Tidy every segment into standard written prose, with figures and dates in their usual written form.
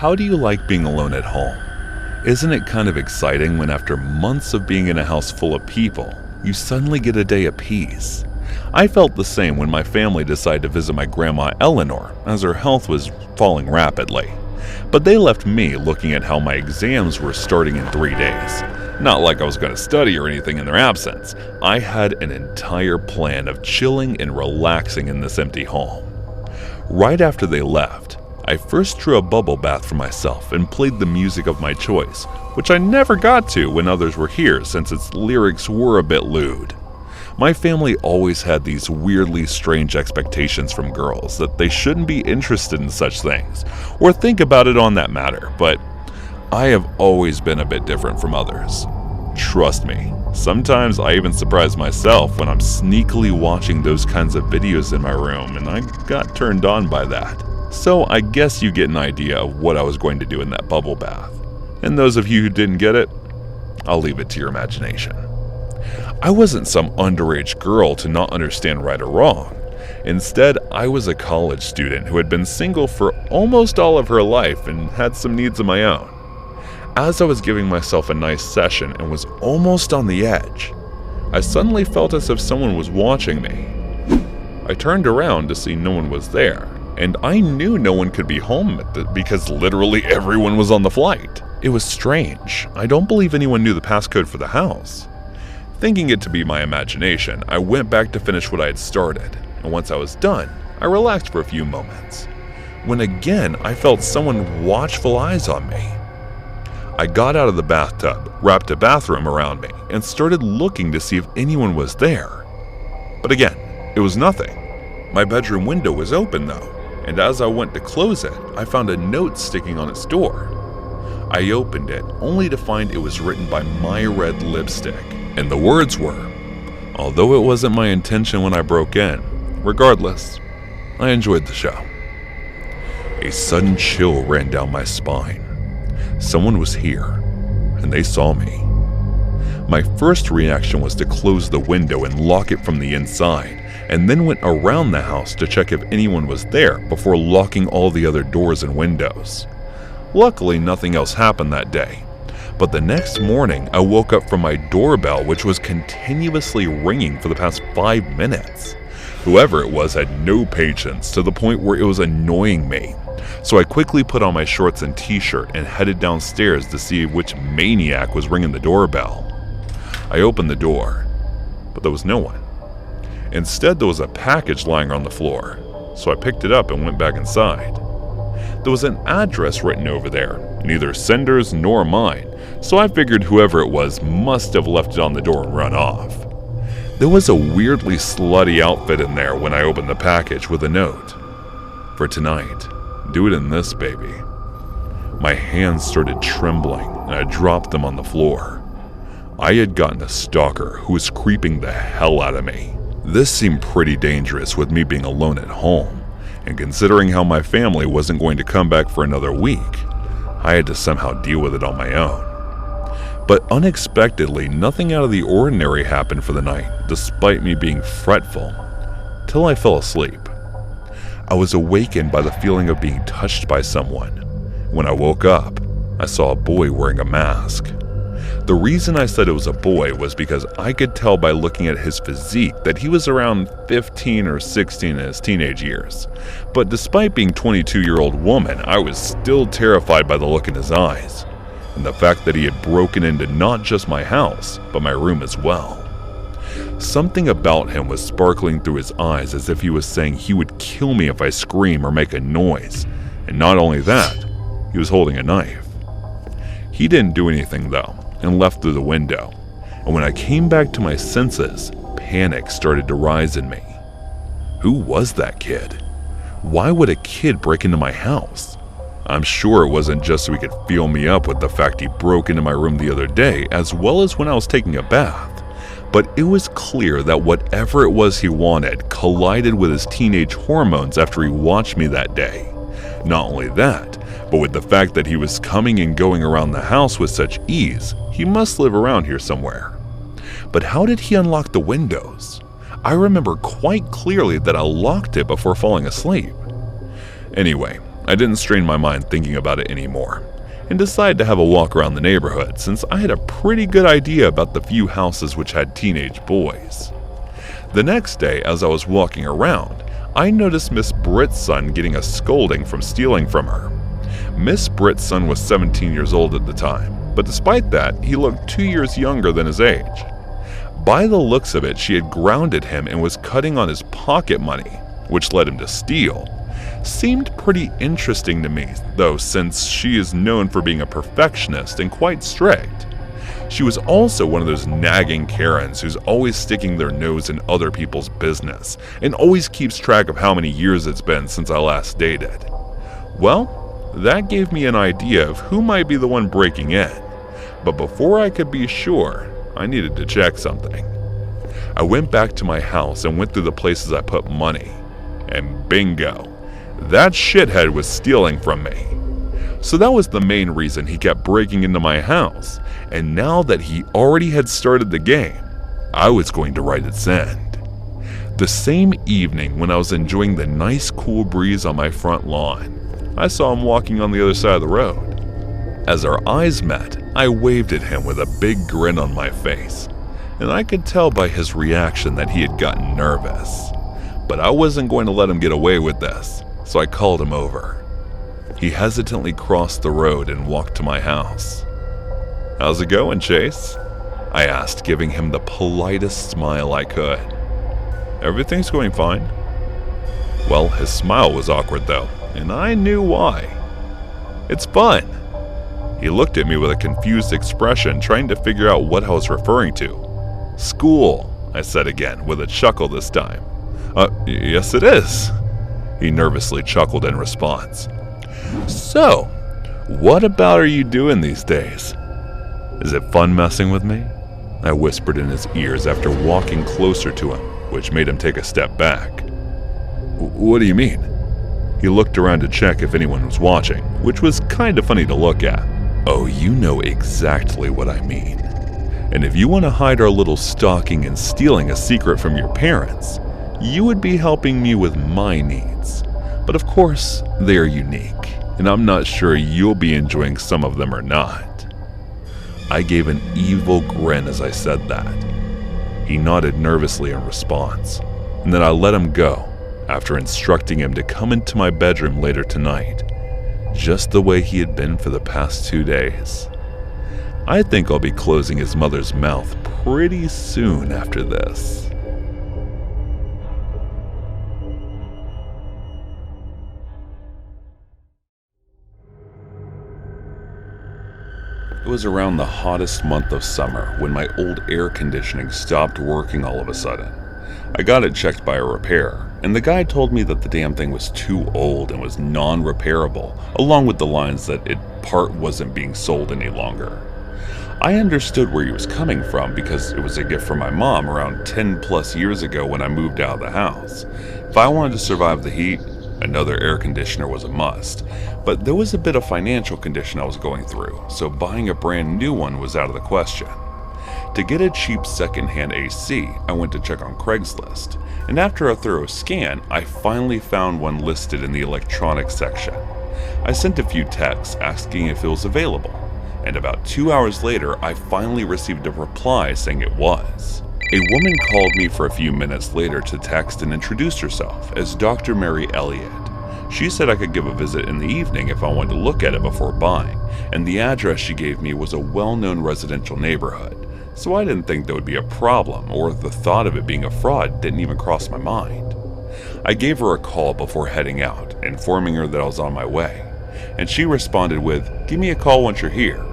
How do you like being alone at home? Isn't it kind of exciting when after months of being in a house full of people, you suddenly get a day of peace? I felt the same when my family decided to visit my grandma Eleanor, as her health was falling rapidly. But they left me looking at how my exams were starting in 3 days. Not like I was going to study or anything in their absence. I had an entire plan of chilling and relaxing in this empty home. Right after they left, I first drew a bubble bath for myself and played the music of my choice, which I never got to when others were here since its lyrics were a bit lewd. My family always had these weirdly strange expectations from girls that they shouldn't be interested in such things or think about it on that matter, but I have always been a bit different from others. Trust me, sometimes I even surprise myself when I'm sneakily watching those kinds of videos in my room, and I got turned on by that. So I guess you get an idea of what I was going to do in that bubble bath. And those of you who didn't get it, I'll leave it to your imagination. I wasn't some underage girl to not understand right or wrong. Instead, I was a college student who had been single for almost all of her life and had some needs of my own. As I was giving myself a nice session and was almost on the edge, I suddenly felt as if someone was watching me. I turned around to see no one was there, and I knew no one could be home because literally everyone was on the flight. It was strange. I don't believe anyone knew the passcode for the house. Thinking it to be my imagination, I went back to finish what I had started, and once I was done, I relaxed for a few moments, when again I felt someone watchful eyes on me. I got out of the bathtub, wrapped a bathroom around me, and started looking to see if anyone was there. But again, it was nothing. My bedroom window was open though, and as I went to close it, I found a note sticking on its door. I opened it, only to find it was written by My Red Lipstick, and the words were, "Although it wasn't my intention when I broke in, regardless, I enjoyed the show." A sudden chill ran down my spine. Someone was here, and they saw me. My first reaction was to close the window and lock it from the inside, and then went around the house to check if anyone was there before locking all the other doors and windows. Luckily, nothing else happened that day. But the next morning, I woke up from my doorbell, which was continuously ringing for the past 5 minutes. Whoever it was had no patience to the point where it was annoying me. So I quickly put on my shorts and t-shirt and headed downstairs to see which maniac was ringing the doorbell. I opened the door, but there was no one. Instead, there was a package lying on the floor, so I picked it up and went back inside. There was an address written over there, neither sender's nor mine, so I figured whoever it was must have left it on the door and run off. There was a weirdly slutty outfit in there when I opened the package with a note. "For tonight, do it in this, baby." My hands started trembling and I dropped them on the floor. I had gotten a stalker who was creeping the hell out of me. This seemed pretty dangerous with me being alone at home, and considering how my family wasn't going to come back for another week, I had to somehow deal with it on my own. But unexpectedly, nothing out of the ordinary happened for the night, despite me being fretful, till I fell asleep. I was awakened by the feeling of being touched by someone. When I woke up, I saw a boy wearing a mask. The reason I said it was a boy was because I could tell by looking at his physique that he was around 15 or 16 in his teenage years. But despite being a 22-year-old woman, I was still terrified by the look in his eyes, and the fact that he had broken into not just my house, but my room as well. Something about him was sparkling through his eyes as if he was saying he would kill me if I scream or make a noise. And not only that, he was holding a knife. He didn't do anything though, and left through the window. And when I came back to my senses, panic started to rise in me. Who was that kid? Why would a kid break into my house? I'm sure it wasn't just so he could feel me up with the fact he broke into my room the other day, as well as when I was taking a bath. But it was clear that whatever it was he wanted collided with his teenage hormones after he watched me that day. Not only that, but with the fact that he was coming and going around the house with such ease, he must live around here somewhere. But how did he unlock the windows? I remember quite clearly that I locked it before falling asleep. Anyway, I didn't strain my mind thinking about it anymore, and decided to have a walk around the neighborhood since I had a pretty good idea about the few houses which had teenage boys. The next day, as I was walking around, I noticed Miss Britt's son getting a scolding from stealing from her. Miss Britt's son was 17 years old at the time, but despite that, he looked 2 years younger than his age. By the looks of it, she had grounded him and was cutting on his pocket money, which led him to steal. Seemed pretty interesting to me, though, since she is known for being a perfectionist and quite strict. She was also one of those nagging Karens who's always sticking their nose in other people's business and always keeps track of how many years it's been since I last dated. Well, that gave me an idea of who might be the one breaking in, but before I could be sure, I needed to check something. I went back to my house and went through the places I put money, and bingo, that shithead was stealing from me. So that was the main reason he kept breaking into my house, and now that he already had started the game, I was going to right its end. The same evening when I was enjoying the nice cool breeze on my front lawn, I saw him walking on the other side of the road. As our eyes met, I waved at him with a big grin on my face, and I could tell by his reaction that he had gotten nervous. But I wasn't going to let him get away with this, so I called him over. He hesitantly crossed the road and walked to my house. "How's it going, Chase?" I asked, giving him the politest smile I could. "Everything's going fine." Well, his smile was awkward though, and I knew why. "It's fun." He looked at me with a confused expression, trying to figure out what I was referring to. "School," I said again, with a chuckle this time. Yes it is." He nervously chuckled in response. "So, what about are you doing these days? Is it fun messing with me?" I whispered in his ears after walking closer to him, which made him take a step back. "What do you mean?" He looked around to check if anyone was watching, which was kind of funny to look at. "Oh, you know exactly what I mean. And if you want to hide our little stalking and stealing a secret from your parents, you would be helping me with my needs. But of course, they are unique, and I'm not sure you'll be enjoying some of them or not." I gave an evil grin as I said that. He nodded nervously in response, and then I let him go after instructing him to come into my bedroom later tonight, just the way he had been for the past 2 days. I think I'll be closing his mother's mouth pretty soon after this. It was around the hottest month of summer when my old air conditioning stopped working all of a sudden. I got it checked by a repairer, and the guy told me that the damn thing was too old and was non-repairable, along with the lines that its part wasn't being sold any longer. I understood where he was coming from because it was a gift from my mom around 10 plus years ago when I moved out of the house. If I wanted to survive the heat, another air conditioner was a must, but there was a bit of financial condition I was going through, so buying a brand new one was out of the question. To get a cheap secondhand AC, I went to check on Craigslist, and after a thorough scan, I finally found one listed in the electronics section. I sent a few texts asking if it was available, and about 2 hours later, I finally received a reply saying it was. A woman called me for a few minutes later to text and introduce herself as Dr. Mary Elliott. She said I could give a visit in the evening if I wanted to look at it before buying, and the address she gave me was a well-known residential neighborhood, so I didn't think there would be a problem, or the thought of it being a fraud didn't even cross my mind. I gave her a call before heading out, informing her that I was on my way, and she responded with, "Give me a call once you're here."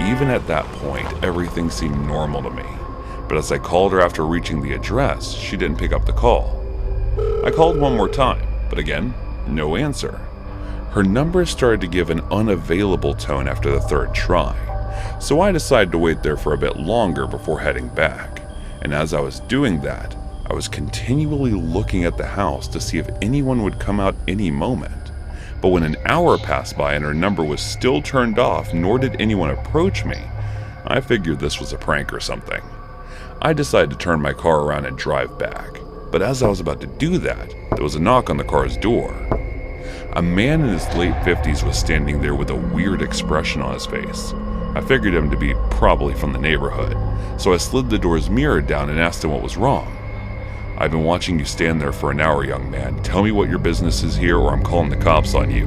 Even at that point, everything seemed normal to me, but as I called her after reaching the address, she didn't pick up the call. I called one more time, but again, no answer. Her number started to give an unavailable tone after the third try, so I decided to wait there for a bit longer before heading back, and as I was doing that, I was continually looking at the house to see if anyone would come out any moment. But when an hour passed by and her number was still turned off, nor did anyone approach me, I figured this was a prank or something. I decided to turn my car around and drive back, but as I was about to do that, there was a knock on the car's door. A man in his late 50s was standing there with a weird expression on his face. I figured him to be probably from the neighborhood, so I slid the door's mirror down and asked him what was wrong. "I've been watching you stand there for an hour, young man. Tell me what your business is here or I'm calling the cops on you."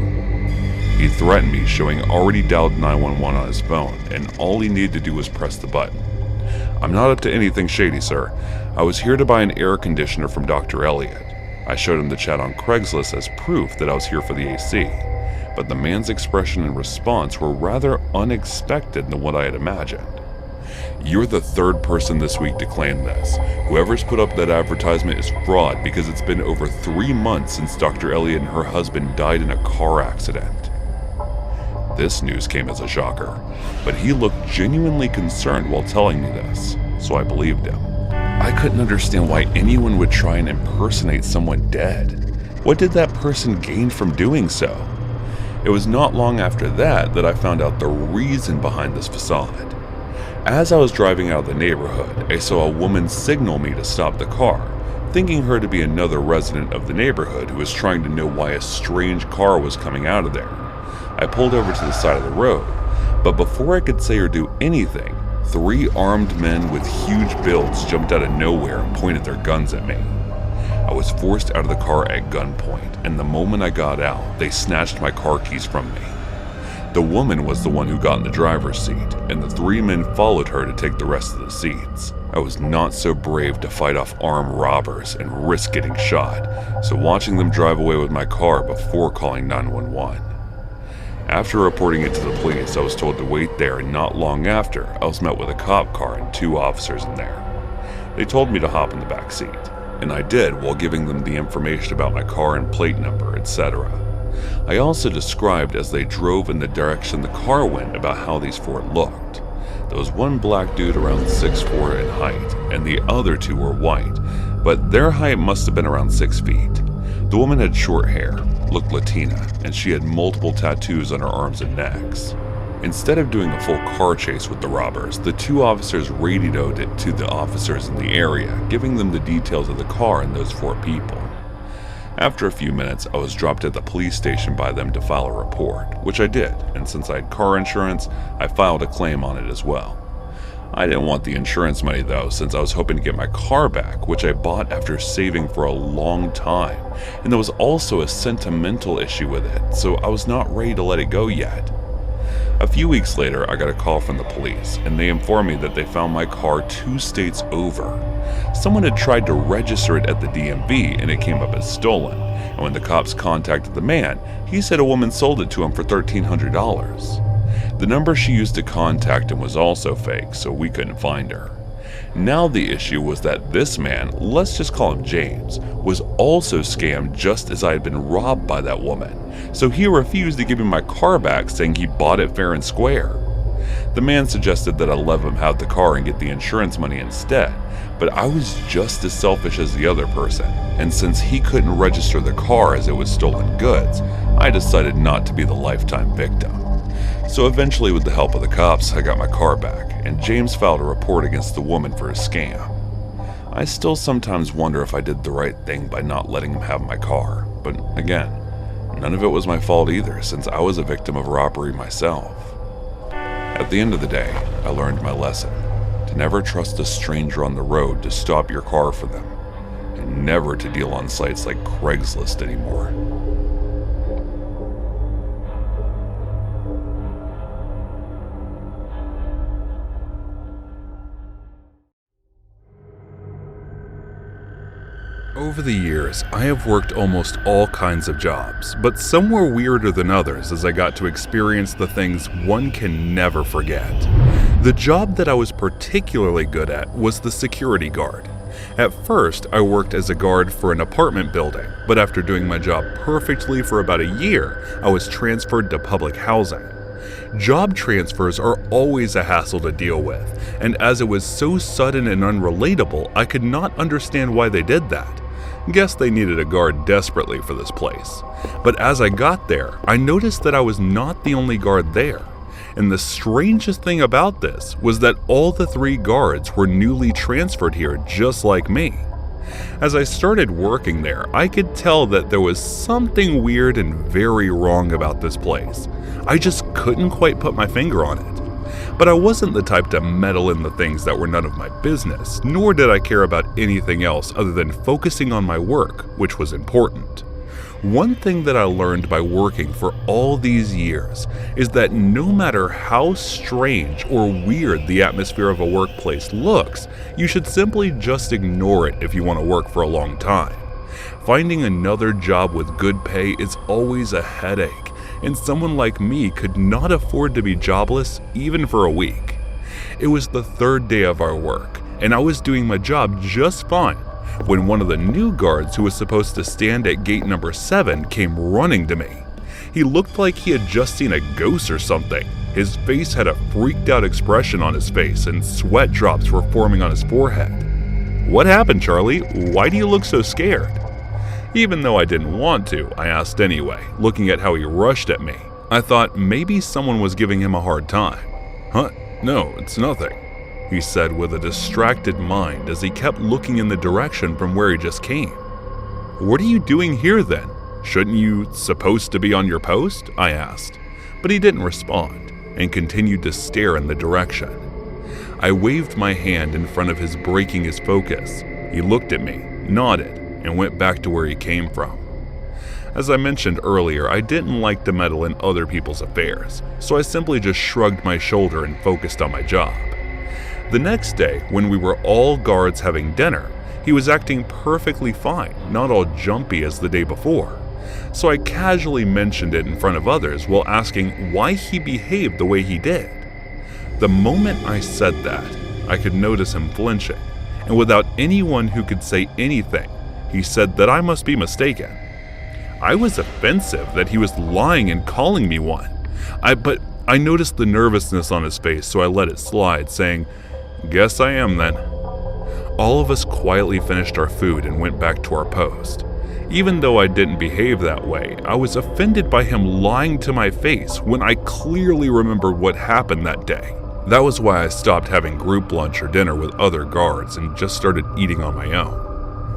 He threatened me, showing already dialed 911 on his phone, and all he needed to do was press the button. "I'm not up to anything shady, sir. I was here to buy an air conditioner from Dr. Elliot." I showed him the chat on Craigslist as proof that I was here for the AC, but the man's expression and response were rather unexpected than what I had imagined. "You're the third person this week to claim this. Whoever's put up that advertisement is fraud because it's been over 3 months since Dr. Elliot and her husband died in a car accident." This news came as a shocker, but he looked genuinely concerned while telling me this, so I believed him. I couldn't understand why anyone would try and impersonate someone dead. What did that person gain from doing so? It was not long after that I found out the reason behind this facade. As I was driving out of the neighborhood, I saw a woman signal me to stop the car, thinking her to be another resident of the neighborhood who was trying to know why a strange car was coming out of there. I pulled over to the side of the road, but before I could say or do anything, 3 armed men with huge builds jumped out of nowhere and pointed their guns at me. I was forced out of the car at gunpoint, and the moment I got out, they snatched my car keys from me. The woman was the one who got in the driver's seat, and the 3 men followed her to take the rest of the seats. I was not so brave to fight off armed robbers and risk getting shot, so watching them drive away with my car before calling 911. After reporting it to the police, I was told to wait there, and not long after, I was met with a cop car and 2 officers in there. They told me to hop in the back seat, and I did while giving them the information about my car and plate number, etc. I also described as they drove in the direction the car went about how these 4 looked. There was one black dude around 6'4" in height, and the other 2 were white, but their height must have been around 6 feet. The woman had short hair, looked Latina, and she had multiple tattoos on her arms and necks. Instead of doing a full car chase with the robbers, the 2 officers radioed it to the officers in the area, giving them the details of the car and those 4 people. After a few minutes, I was dropped at the police station by them to file a report, which I did, and since I had car insurance, I filed a claim on it as well. I didn't want the insurance money though, since I was hoping to get my car back, which I bought after saving for a long time, and there was also a sentimental issue with it, so I was not ready to let it go yet. A few weeks later, I got a call from the police, and they informed me that they found my car 2 states over. Someone had tried to register it at the DMV, and it came up as stolen, and when the cops contacted the man, he said a woman sold it to him for $1,300. The number she used to contact him was also fake, so we couldn't find her. Now the issue was that this man, let's just call him James, was also scammed just as I had been robbed by that woman, so he refused to give me my car back, saying he bought it fair and square. The man suggested that I let him have the car and get the insurance money instead, but I was just as selfish as the other person, and since he couldn't register the car as it was stolen goods, I decided not to be the lifetime victim. So eventually, with the help of the cops, I got my car back, and James filed a report against the woman for a scam. I still sometimes wonder if I did the right thing by not letting him have my car, but again, none of it was my fault either, since I was a victim of robbery myself. At the end of the day, I learned my lesson, to never trust a stranger on the road to stop your car for them, and never to deal on sites like Craigslist anymore. Over the years, I have worked almost all kinds of jobs, but some were weirder than others as I got to experience the things one can never forget. The job that I was particularly good at was the security guard. At first, I worked as a guard for an apartment building, but after doing my job perfectly for about a year, I was transferred to public housing. Job transfers are always a hassle to deal with, and as it was so sudden and unrelatable, I could not understand why they did that. Guess they needed a guard desperately for this place. But as I got there, I noticed that I was not the only guard there. And the strangest thing about this was that all the 3 guards were newly transferred here just like me. As I started working there, I could tell that there was something weird and very wrong about this place. I just couldn't quite put my finger on it. But I wasn't the type to meddle in the things that were none of my business, nor did I care about anything else other than focusing on my work, which was important. One thing that I learned by working for all these years is that no matter how strange or weird the atmosphere of a workplace looks, you should simply just ignore it if you want to work for a long time. Finding another job with good pay is always a headache, and someone like me could not afford to be jobless even for a week. It was the third day of our work, and I was doing my job just fine when one of the new guards who was supposed to stand at gate number 7 came running to me. He looked like he had just seen a ghost or something. His face had a freaked out expression on his face and sweat drops were forming on his forehead. "What happened, Charlie? Why do you look so scared?" Even though I didn't want to, I asked anyway, looking at how he rushed at me. I thought maybe someone was giving him a hard time. "Huh? No, it's nothing," he said with a distracted mind as he kept looking in the direction from where he just came. "What are you doing here then? Shouldn't you supposed to be on your post?" I asked, but he didn't respond and continued to stare in the direction. I waved my hand in front of his, breaking his focus. He looked at me, nodded, and went back to where he came from. As I mentioned earlier, I didn't like to meddle in other people's affairs, so I simply just shrugged my shoulder and focused on my job. The next day, when we were all guards having dinner, he was acting perfectly fine, not all jumpy as the day before. So I casually mentioned it in front of others while asking why he behaved the way he did. The moment I said that, I could notice him flinching, and without anyone who could say anything, he said that I must be mistaken. I was offensive that he was lying and calling me one. But I noticed the nervousness on his face, so I let it slide, saying, "Guess I am then." All of us quietly finished our food and went back to our post. Even though I didn't behave that way, I was offended by him lying to my face when I clearly remembered what happened that day. That was why I stopped having group lunch or dinner with other guards and just started eating on my own.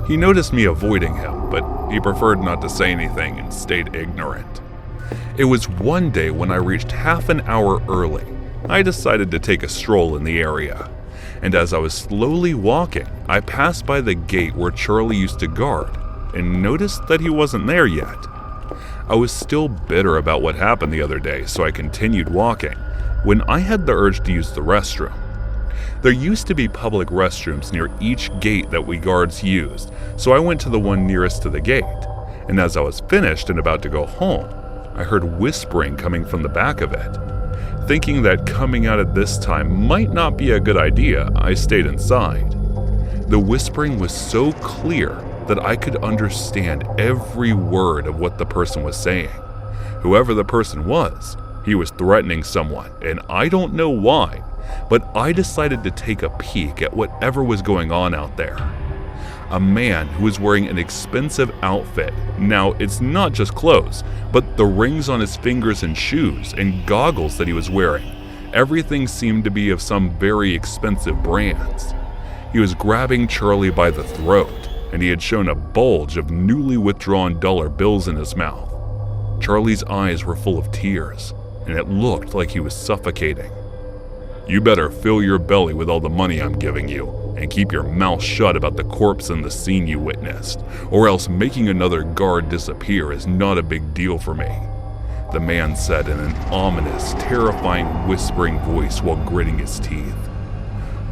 He noticed me avoiding him, but he preferred not to say anything and stayed ignorant. It was one day when I reached half an hour early. I decided to take a stroll in the area, and as I was slowly walking, I passed by the gate where Charlie used to guard and noticed that he wasn't there yet. I was still bitter about what happened the other day, so I continued walking when I had the urge to use the restroom. There used to be public restrooms near each gate that we guards used, so I went to the one nearest to the gate, and as I was finished and about to go home, I heard whispering coming from the back of it. Thinking that coming out at this time might not be a good idea, I stayed inside. The whispering was so clear that I could understand every word of what the person was saying. Whoever the person was, he was threatening someone, and I don't know why, but I decided to take a peek at whatever was going on out there. A man who was wearing an expensive outfit. Now, it's not just clothes, but the rings on his fingers and shoes and goggles that he was wearing. Everything seemed to be of some very expensive brands. He was grabbing Charlie by the throat, and he had shown a bulge of newly withdrawn dollar bills in his mouth. Charlie's eyes were full of tears, and it looked like he was suffocating. "You better fill your belly with all the money I'm giving you, and keep your mouth shut about the corpse and the scene you witnessed, or else making another guard disappear is not a big deal for me," the man said in an ominous, terrifying, whispering voice while gritting his teeth.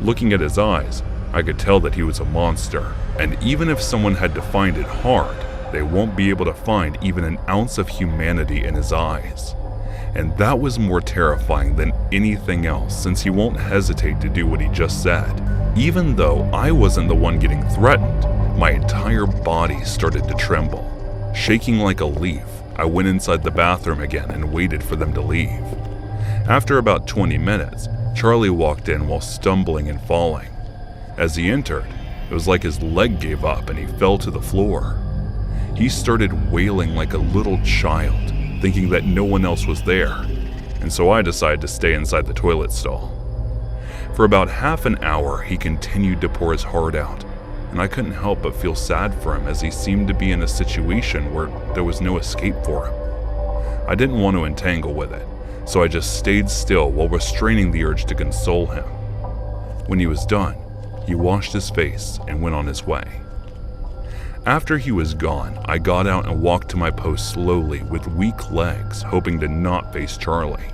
Looking at his eyes, I could tell that he was a monster, and even if someone had to find it hard, they won't be able to find even an ounce of humanity in his eyes. And that was more terrifying than anything else, since he won't hesitate to do what he just said. Even though I wasn't the one getting threatened, my entire body started to tremble. Shaking like a leaf, I went inside the bathroom again and waited for them to leave. After about 20 minutes, Charlie walked in while stumbling and falling. As he entered, it was like his leg gave up and he fell to the floor. He started wailing like a little child, thinking that no one else was there, and so I decided to stay inside the toilet stall. For about half an hour, he continued to pour his heart out, and I couldn't help but feel sad for him as he seemed to be in a situation where there was no escape for him. I didn't want to entangle with it, so I just stayed still while restraining the urge to console him. When he was done, he washed his face and went on his way. After he was gone, I got out and walked to my post slowly with weak legs, hoping to not face Charlie.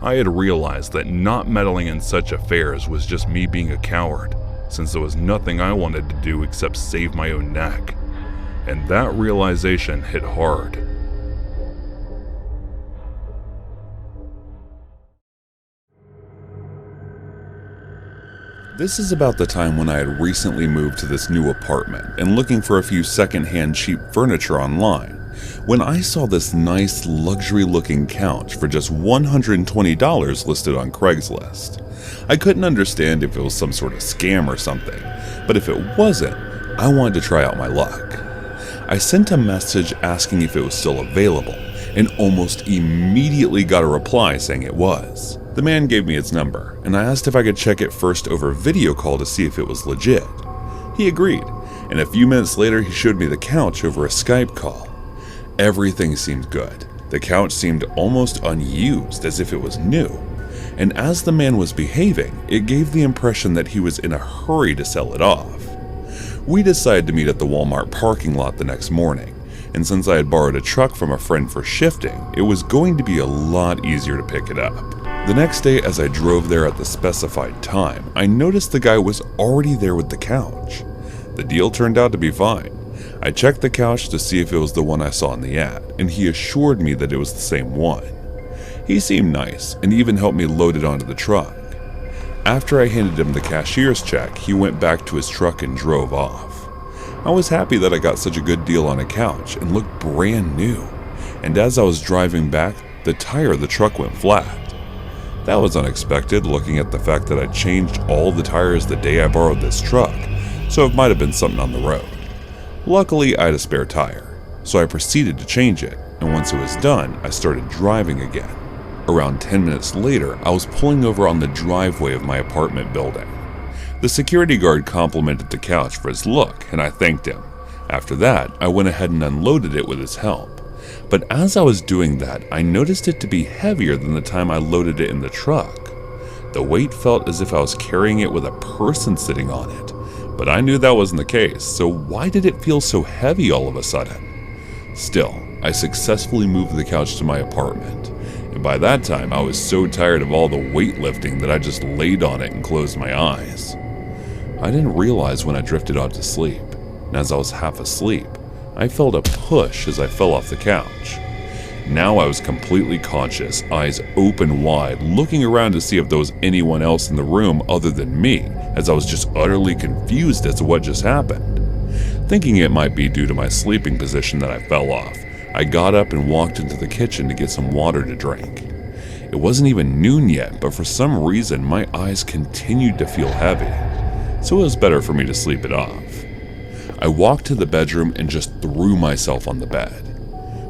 I had realized that not meddling in such affairs was just me being a coward, since there was nothing I wanted to do except save my own neck. And that realization hit hard. This is about the time when I had recently moved to this new apartment and looking for a few secondhand cheap furniture online, when I saw this nice luxury-looking couch for just $120 listed on Craigslist. I couldn't understand if it was some sort of scam or something, but if it wasn't, I wanted to try out my luck. I sent a message asking if it was still available, and almost immediately got a reply saying it was. The man gave me his number, and I asked if I could check it first over video call to see if it was legit. He agreed, and a few minutes later he showed me the couch over a Skype call. Everything seemed good. The couch seemed almost unused, as if it was new, and as the man was behaving, it gave the impression that he was in a hurry to sell it off. We decided to meet at the Walmart parking lot the next morning, and since I had borrowed a truck from a friend for shifting, it was going to be a lot easier to pick it up. The next day, as I drove there at the specified time, I noticed the guy was already there with the couch. The deal turned out to be fine. I checked the couch to see if it was the one I saw in the ad, and he assured me that it was the same one. He seemed nice, and even helped me load it onto the truck. After I handed him the cashier's check, he went back to his truck and drove off. I was happy that I got such a good deal on a couch and looked brand new, and as I was driving back, the tire of the truck went flat. That was unexpected, looking at the fact that I changed all the tires the day I borrowed this truck, so it might have been something on the road. Luckily, I had a spare tire, so I proceeded to change it, and once it was done, I started driving again. Around 10 minutes later, I was pulling over on the driveway of my apartment building. The security guard complimented the couch for its look, and I thanked him. After that, I went ahead and unloaded it with his help. But as I was doing that, I noticed it to be heavier than the time I loaded it in the truck. The weight felt as if I was carrying it with a person sitting on it, but I knew that wasn't the case, so why did it feel so heavy all of a sudden? Still, I successfully moved the couch to my apartment, and by that time I was so tired of all the weightlifting that I just laid on it and closed my eyes. I didn't realize when I drifted off to sleep, and as I was half asleep, I felt a push as I fell off the couch. Now I was completely conscious, eyes open wide, looking around to see if there was anyone else in the room other than me, as I was just utterly confused as to what just happened. Thinking it might be due to my sleeping position that I fell off, I got up and walked into the kitchen to get some water to drink. It wasn't even noon yet, but for some reason my eyes continued to feel heavy, so it was better for me to sleep it off. I walked to the bedroom and just threw myself on the bed.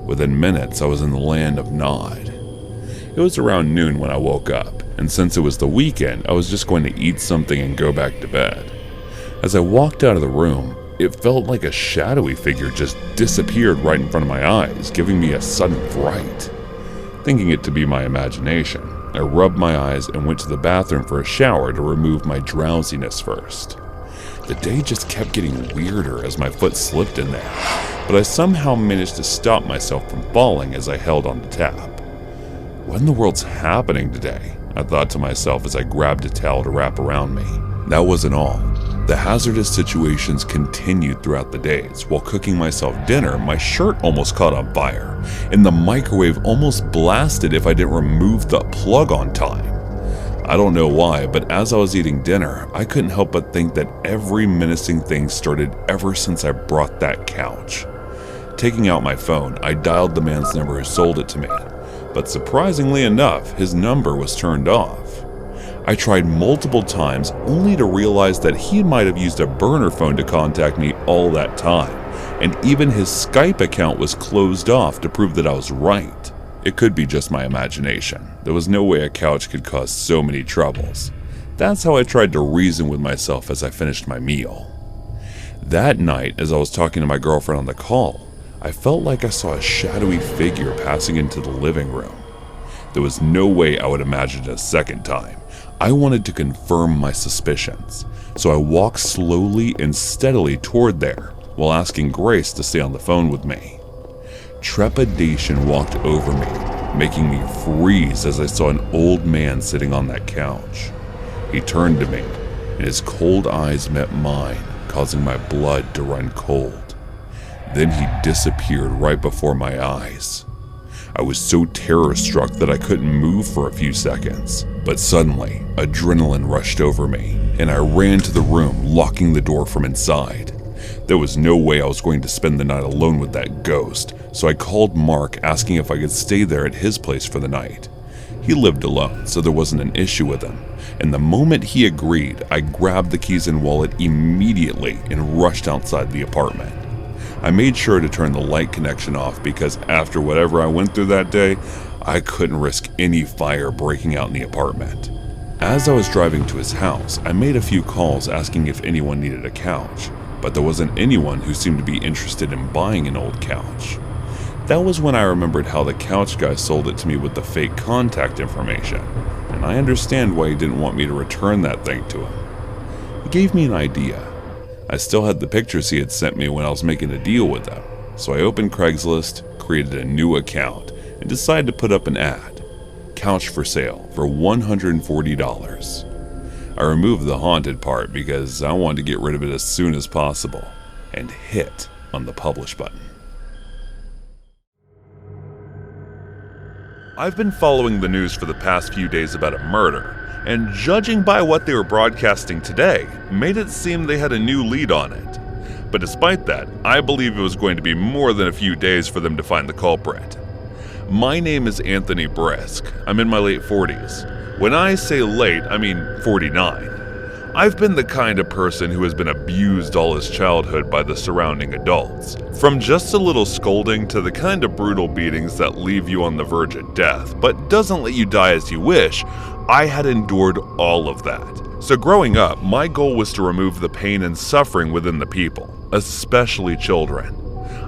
Within minutes, I was in the land of Nod. It was around noon when I woke up, and since it was the weekend, I was just going to eat something and go back to bed. As I walked out of the room, it felt like a shadowy figure just disappeared right in front of my eyes, giving me a sudden fright. Thinking it to be my imagination, I rubbed my eyes and went to the bathroom for a shower to remove my drowsiness first. The day just kept getting weirder as my foot slipped in there, but I somehow managed to stop myself from falling as I held on the tap. What in the world's happening today? I thought to myself as I grabbed a towel to wrap around me. That wasn't all. The hazardous situations continued throughout the days. While cooking myself dinner, my shirt almost caught on fire, and the microwave almost blasted if I didn't remove the plug on time. I don't know why, but as I was eating dinner, I couldn't help but think that every menacing thing started ever since I brought that couch. Taking out my phone, I dialed the man's number who sold it to me, but surprisingly enough, his number was turned off. I tried multiple times only to realize that he might have used a burner phone to contact me all that time, and even his Skype account was closed off to prove that I was right. It could be just my imagination. There was no way a couch could cause so many troubles. That's how I tried to reason with myself as I finished my meal. That night, as I was talking to my girlfriend on the call, I felt like I saw a shadowy figure passing into the living room. There was no way I would imagine it a second time. I wanted to confirm my suspicions, so I walked slowly and steadily toward there while asking Grace to stay on the phone with me. Trepidation walked over me, making me freeze as I saw an old man sitting on that couch. He turned to me, and his cold eyes met mine, causing my blood to run cold. Then he disappeared right before my eyes. I was so terror-struck that I couldn't move for a few seconds, but suddenly, adrenaline rushed over me, and I ran to the room, locking the door from inside. There was no way I was going to spend the night alone with that ghost, so I called Mark asking if I could stay there at his place for the night. He lived alone, so there wasn't an issue with him, and the moment he agreed, I grabbed the keys and wallet immediately and rushed outside the apartment. I made sure to turn the light connection off because after whatever I went through that day, I couldn't risk any fire breaking out in the apartment. As I was driving to his house, I made a few calls asking if anyone needed a couch, but there wasn't anyone who seemed to be interested in buying an old couch. That was when I remembered how the couch guy sold it to me with the fake contact information, and I understand why he didn't want me to return that thing to him. He gave me an idea. I still had the pictures he had sent me when I was making a deal with them, so I opened Craigslist, created a new account, and decided to put up an ad. Couch for sale for $140. I removed the haunted part because I wanted to get rid of it as soon as possible, and hit on the publish button. I've been following the news for the past few days about a murder, and judging by what they were broadcasting today, made it seem they had a new lead on it. But despite that, I believe it was going to be more than a few days for them to find the culprit. My name is Anthony Brisk. I'm in my late 40s. When I say late, I mean 49. I've been the kind of person who has been abused all his childhood by the surrounding adults. From just a little scolding to the kind of brutal beatings that leave you on the verge of death, but doesn't let you die as you wish, I had endured all of that. So growing up, my goal was to remove the pain and suffering within the people, especially children.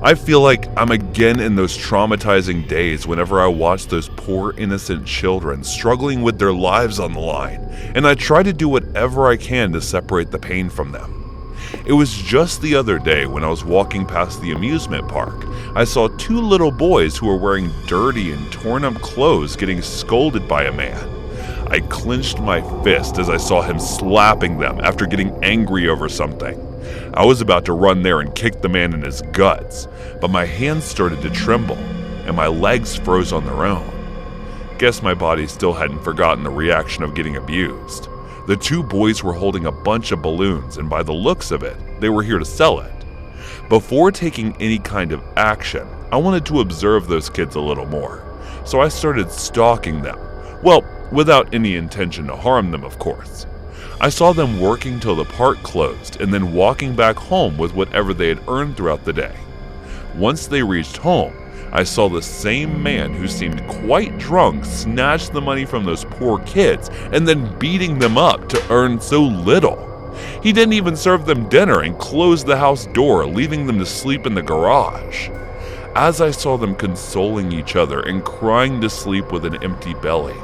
I feel like I'm again in those traumatizing days whenever I watch those poor innocent children struggling with their lives on the line, and I try to do whatever I can to separate the pain from them. It was just the other day when I was walking past the amusement park, I saw two little boys who were wearing dirty and torn up clothes getting scolded by a man. I clenched my fist as I saw him slapping them after getting angry over something. I was about to run there and kick the man in his guts, but my hands started to tremble and my legs froze on their own. Guess my body still hadn't forgotten the reaction of getting abused. The two boys were holding a bunch of balloons, and by the looks of it, they were here to sell it. Before taking any kind of action, I wanted to observe those kids a little more, so I started stalking them. Well, without any intention to harm them, of course. I saw them working till the park closed and then walking back home with whatever they had earned throughout the day. Once they reached home, I saw the same man who seemed quite drunk snatch the money from those poor kids and then beating them up to earn so little. He didn't even serve them dinner and closed the house door, leaving them to sleep in the garage. As I saw them consoling each other and crying to sleep with an empty belly,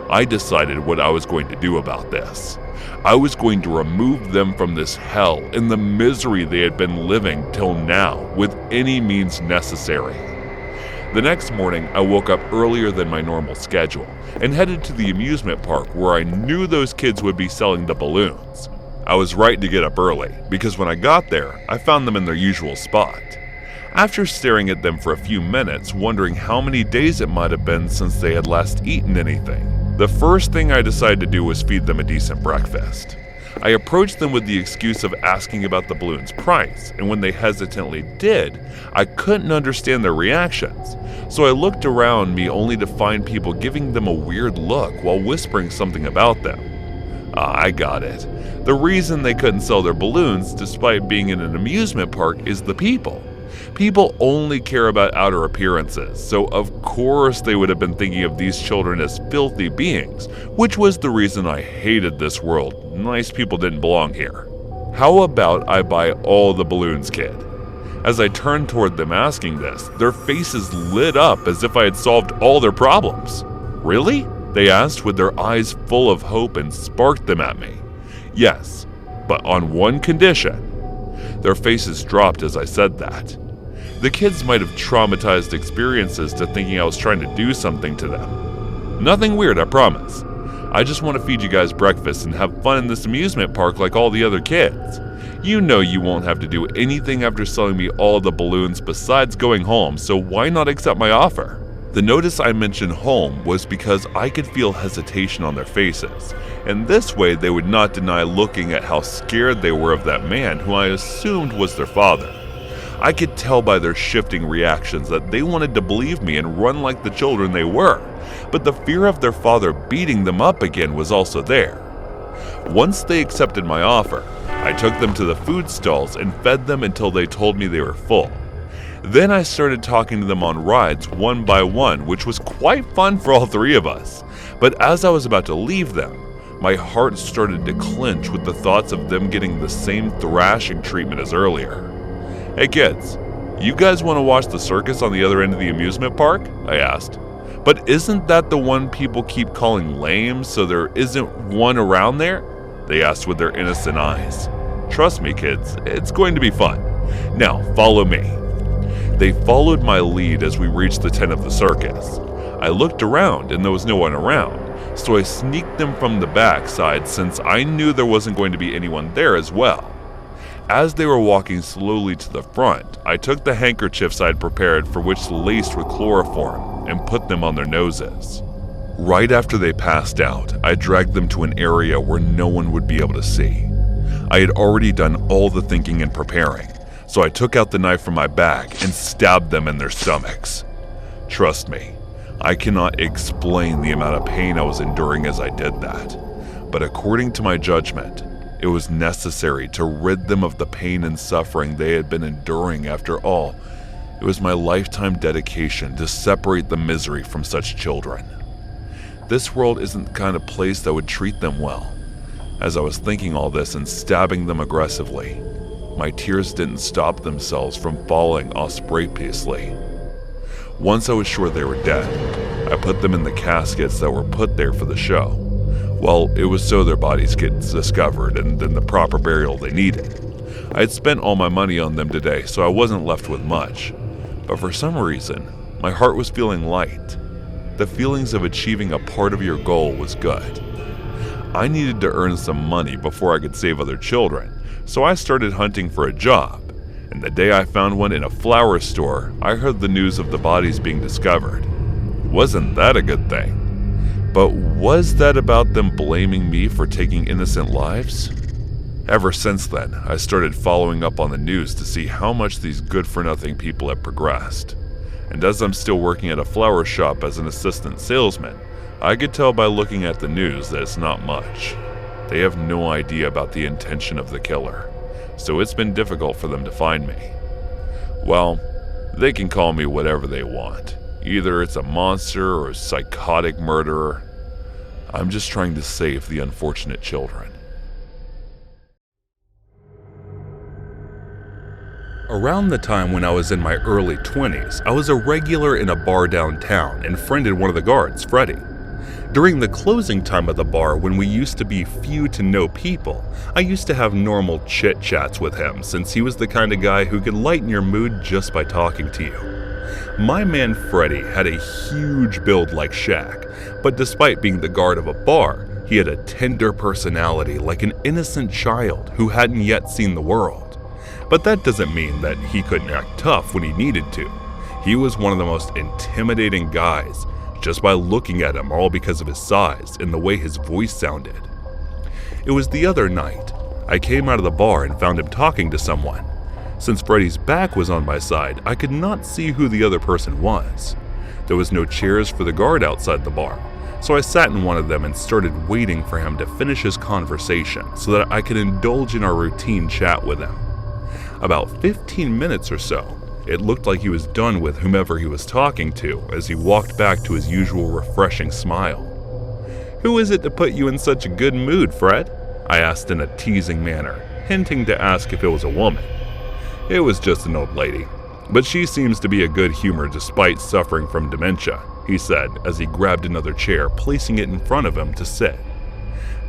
I decided what I was going to do about this. I was going to remove them from this hell and the misery they had been living till now with any means necessary. The next morning, I woke up earlier than my normal schedule and headed to the amusement park where I knew those kids would be selling the balloons. I was right to get up early because when I got there, I found them in their usual spot. After staring at them for a few minutes, wondering how many days it might have been since they had last eaten anything, the first thing I decided to do was feed them a decent breakfast. I approached them with the excuse of asking about the balloon's price, and when they hesitantly did, I couldn't understand their reactions. So I looked around me only to find people giving them a weird look while whispering something about them. I got it. The reason they couldn't sell their balloons despite being in an amusement park is the people. People only care about outer appearances, so of course they would have been thinking of these children as filthy beings, which was the reason I hated this world. Nice people didn't belong here. How about I buy all the balloons, kid? As I turned toward them asking this, their faces lit up as if I had solved all their problems. Really? They asked with their eyes full of hope and sparked them at me. Yes, but on one condition. Their faces dropped as I said that. The kids might have traumatized experiences to thinking I was trying to do something to them. Nothing weird, I promise. I just want to feed you guys breakfast and have fun in this amusement park like all the other kids. You know you won't have to do anything after selling me all the balloons besides going home, so why not accept my offer? The notice I mentioned home was because I could feel hesitation on their faces, and this way they would not deny looking at how scared they were of that man who I assumed was their father. I could tell by their shifting reactions that they wanted to believe me and run like the children they were, but the fear of their father beating them up again was also there. Once they accepted my offer, I took them to the food stalls and fed them until they told me they were full. Then I started talking to them on rides one by one, which was quite fun for all three of us. But as I was about to leave them, my heart started to clench with the thoughts of them getting the same thrashing treatment as earlier. Hey kids, you guys want to watch the circus on the other end of the amusement park? I asked. But isn't that the one people keep calling lame, so there isn't one around there? They asked with their innocent eyes. Trust me, kids, it's going to be fun. Now, follow me. They followed my lead as we reached the tent of the circus. I looked around and there was no one around, so I sneaked them from the back side since I knew there wasn't going to be anyone there as well. As they were walking slowly to the front, I took the handkerchiefs I'd prepared for which laced with chloroform and put them on their noses. Right after they passed out, I dragged them to an area where no one would be able to see. I had already done all the thinking and preparing, so I took out the knife from my bag and stabbed them in their stomachs. Trust me, I cannot explain the amount of pain I was enduring as I did that, but according to my judgment, it was necessary to rid them of the pain and suffering they had been enduring. After all, it was my lifetime dedication to separate the misery from such children. This world isn't the kind of place that would treat them well. As I was thinking all this and stabbing them aggressively, my tears didn't stop themselves from falling auspiciously. Once I was sure they were dead, I put them in the caskets that were put there for the show. Well, it was so their bodies get discovered and then the proper burial they needed. I had spent all my money on them today, so I wasn't left with much. But for some reason, my heart was feeling light. The feelings of achieving a part of your goal was good. I needed to earn some money before I could save other children, so I started hunting for a job. And the day I found one in a flower store, I heard the news of the bodies being discovered. Wasn't that a good thing? But was that about them blaming me for taking innocent lives? Ever since then, I started following up on the news to see how much these good-for-nothing people have progressed. And as I'm still working at a flower shop as an assistant salesman, I could tell by looking at the news that it's not much. They have no idea about the intention of the killer, so it's been difficult for them to find me. Well, they can call me whatever they want. Either it's a monster or a psychotic murderer. I'm just trying to save the unfortunate children. Around the time when I was in my early 20s, I was a regular in a bar downtown and friended one of the guards, Freddie. During the closing time of the bar, when we used to be few to no people, I used to have normal chit-chats with him since he was the kind of guy who could lighten your mood just by talking to you. My man Freddie had a huge build like Shaq, but despite being the guard of a bar, he had a tender personality like an innocent child who hadn't yet seen the world. But that doesn't mean that he couldn't act tough when he needed to. He was one of the most intimidating guys, just by looking at him, all because of his size and the way his voice sounded. It was the other night. I came out of the bar and found him talking to someone. Since Freddie's back was on my side, I could not see who the other person was. There was no chairs for the guard outside the bar, so I sat in one of them and started waiting for him to finish his conversation so that I could indulge in our routine chat with him. About 15 minutes or so, it looked like he was done with whomever he was talking to as he walked back to his usual refreshing smile. "Who is it to put you in such a good mood, Fred?" I asked in a teasing manner, hinting to ask if it was a woman. It was just an old lady, but she seems to be a good humor despite suffering from dementia, he said as he grabbed another chair, placing it in front of him to sit.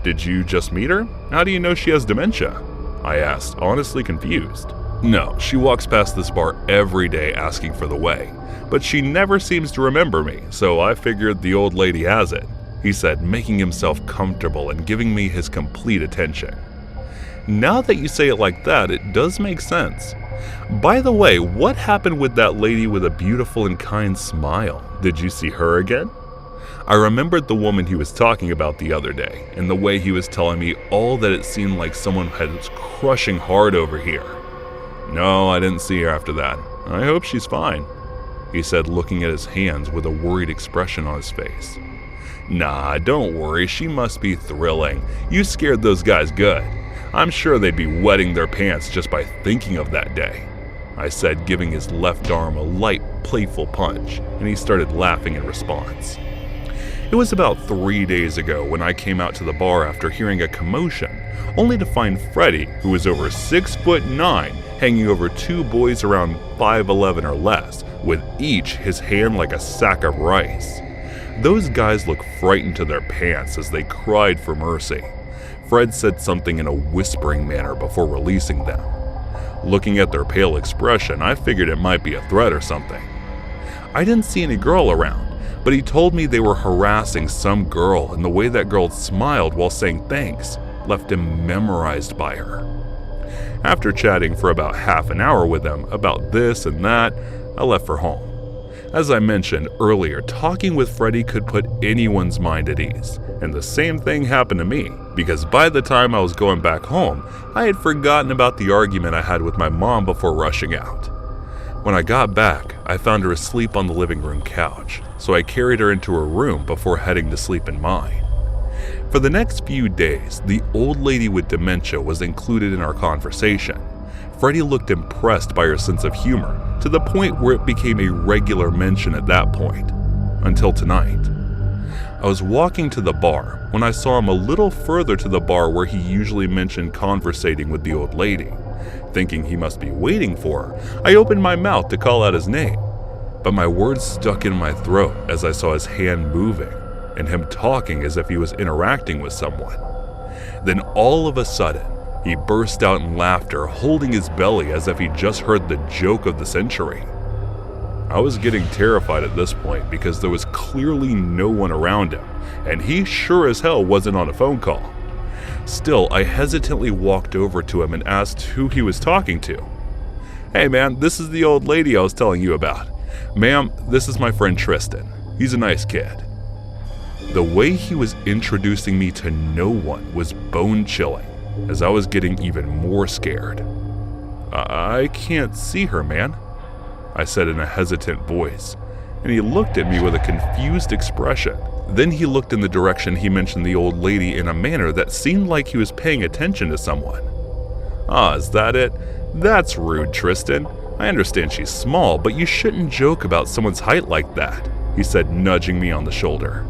Did you just meet her? How do you know she has dementia? I asked, honestly confused. No, she walks past this bar every day asking for the way, but she never seems to remember me, so I figured the old lady has it, he said, making himself comfortable and giving me his complete attention. Now that you say it like that, it does make sense. By the way, what happened with that lady with a beautiful and kind smile? Did you see her again? I remembered the woman he was talking about the other day, and the way he was telling me all that it seemed like someone was crushing hard over here. No, I didn't see her after that. I hope she's fine, he said, looking at his hands with a worried expression on his face. Nah, don't worry, she must be thrilling. You scared those guys good. I'm sure they'd be wetting their pants just by thinking of that day, I said, giving his left arm a light, playful punch, and he started laughing in response. It was about 3 days ago when I came out to the bar after hearing a commotion, only to find Freddie, who was over 6'9", hanging over two boys around 5'11" or less, with each his hand like a sack of rice. Those guys looked frightened to their pants as they cried for mercy. Fred said something in a whispering manner before releasing them. Looking at their pale expression, I figured it might be a threat or something. I didn't see any girl around, but he told me they were harassing some girl, and the way that girl smiled while saying thanks left him memorized by her. After chatting for about half an hour with them about this and that, I left for home. As I mentioned earlier, talking with Freddie could put anyone's mind at ease, and the same thing happened to me, because by the time I was going back home, I had forgotten about the argument I had with my mom before rushing out. When I got back, I found her asleep on the living room couch, so I carried her into her room before heading to sleep in mine. For the next few days, the old lady with dementia was included in our conversation. Freddie looked impressed by her sense of humor, to the point where it became a regular mention at that point. Until tonight. I was walking to the bar when I saw him a little further to the bar where he usually mentioned conversating with the old lady. Thinking he must be waiting for her, I opened my mouth to call out his name, but my words stuck in my throat as I saw his hand moving and him talking as if he was interacting with someone. Then all of a sudden, he burst out in laughter, holding his belly as if he just heard the joke of the century. I was getting terrified at this point because there was clearly no one around him, and he sure as hell wasn't on a phone call. Still, I hesitantly walked over to him and asked who he was talking to. Hey man, this is the old lady I was telling you about. Ma'am, this is my friend Tristan. He's a nice kid. The way he was introducing me to no one was bone-chilling, as I was getting even more scared. I can't see her, man, I said in a hesitant voice, and he looked at me with a confused expression. Then he looked in the direction he mentioned the old lady in a manner that seemed like he was paying attention to someone. Ah, is that it? That's rude, Tristan. I understand she's small, but you shouldn't joke about someone's height like that, he said, nudging me on the shoulder.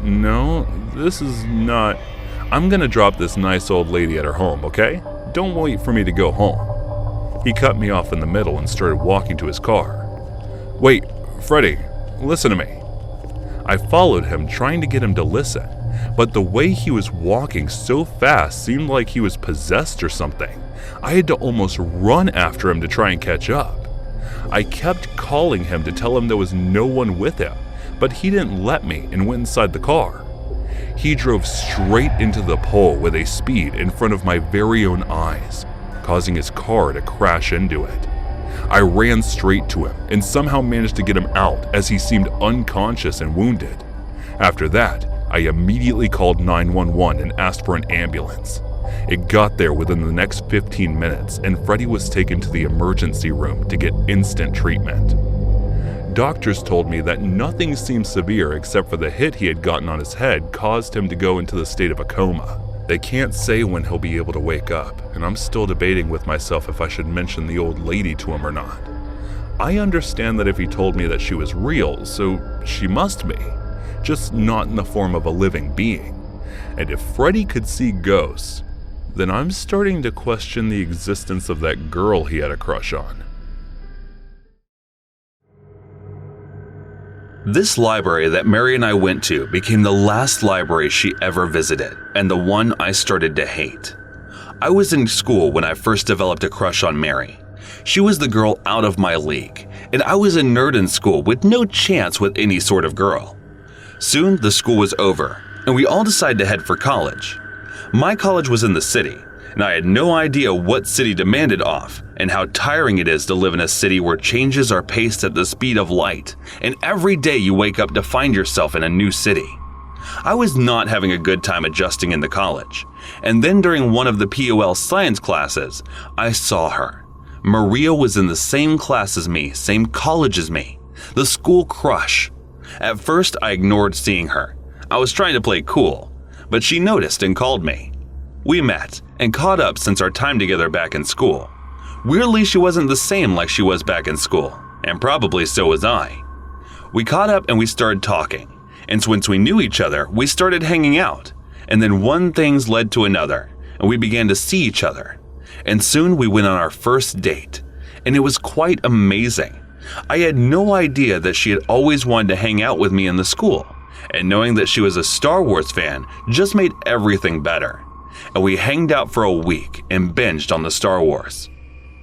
No, this is not... I'm gonna drop this nice old lady at her home, okay? Don't wait for me to go home. He cut me off in the middle and started walking to his car. Wait, Freddie, listen to me. I followed him, trying to get him to listen, but the way he was walking so fast seemed like he was possessed or something. I had to almost run after him to try and catch up. I kept calling him to tell him there was no one with him, but he didn't let me and went inside the car. He drove straight into the pole with a speed in front of my very own eyes, causing his car to crash into it. I ran straight to him and somehow managed to get him out as he seemed unconscious and wounded. After that, I immediately called 911 and asked for an ambulance. It got there within the next 15 minutes and Freddie was taken to the emergency room to get instant treatment. Doctors told me that nothing seemed severe except for the hit he had gotten on his head caused him to go into the state of a coma. They can't say when he'll be able to wake up, and I'm still debating with myself if I should mention the old lady to him or not. I understand that if he told me that she was real, so she must be, just not in the form of a living being. And if Freddie could see ghosts, then I'm starting to question the existence of that girl he had a crush on. This library that Mary and I went to became the last library she ever visited, and the one I started to hate. I was in school when I first developed a crush on Mary. She was the girl out of my league, and I was a nerd in school with no chance with any sort of girl. Soon, the school was over, and we all decided to head for college. My college was in the city, and I had no idea what city demanded off and how tiring it is to live in a city where changes are paced at the speed of light, and every day you wake up to find yourself in a new city. I was not having a good time adjusting into college, and then during one of the POL science classes, I saw her. Maria was in the same class as me, same college as me, the school crush. At first, I ignored seeing her. I was trying to play cool, but she noticed and called me. We met and caught up since our time together back in school. Weirdly, she wasn't the same like she was back in school, and probably so was I. We caught up and we started talking, and once we knew each other, we started hanging out, and then one thing's led to another, and we began to see each other. And soon we went on our first date, and it was quite amazing. I had no idea that she had always wanted to hang out with me in the school, and knowing that she was a Star Wars fan just made everything better. And we hanged out for a week and binged on the Star Wars.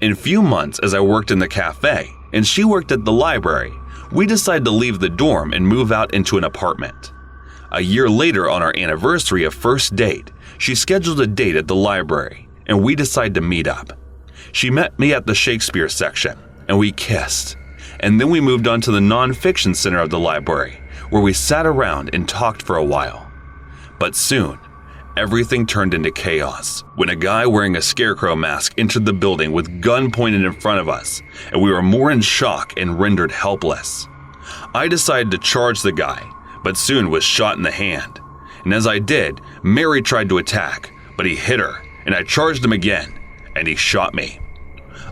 In a few months, as I worked in the cafe and she worked at the library, we decided to leave the dorm and move out into an apartment. A year later, on our anniversary of first date, she scheduled a date at the library, and we decided to meet up. She met me at the Shakespeare section, and we kissed. And then we moved on to the nonfiction center of the library, where we sat around and talked for a while. But soon, everything turned into chaos when a guy wearing a scarecrow mask entered the building with gun pointed in front of us, and we were more in shock and rendered helpless. I decided to charge the guy, but soon was shot in the hand. And as I did, Mary tried to attack, but he hit her, and I charged him again, and he shot me.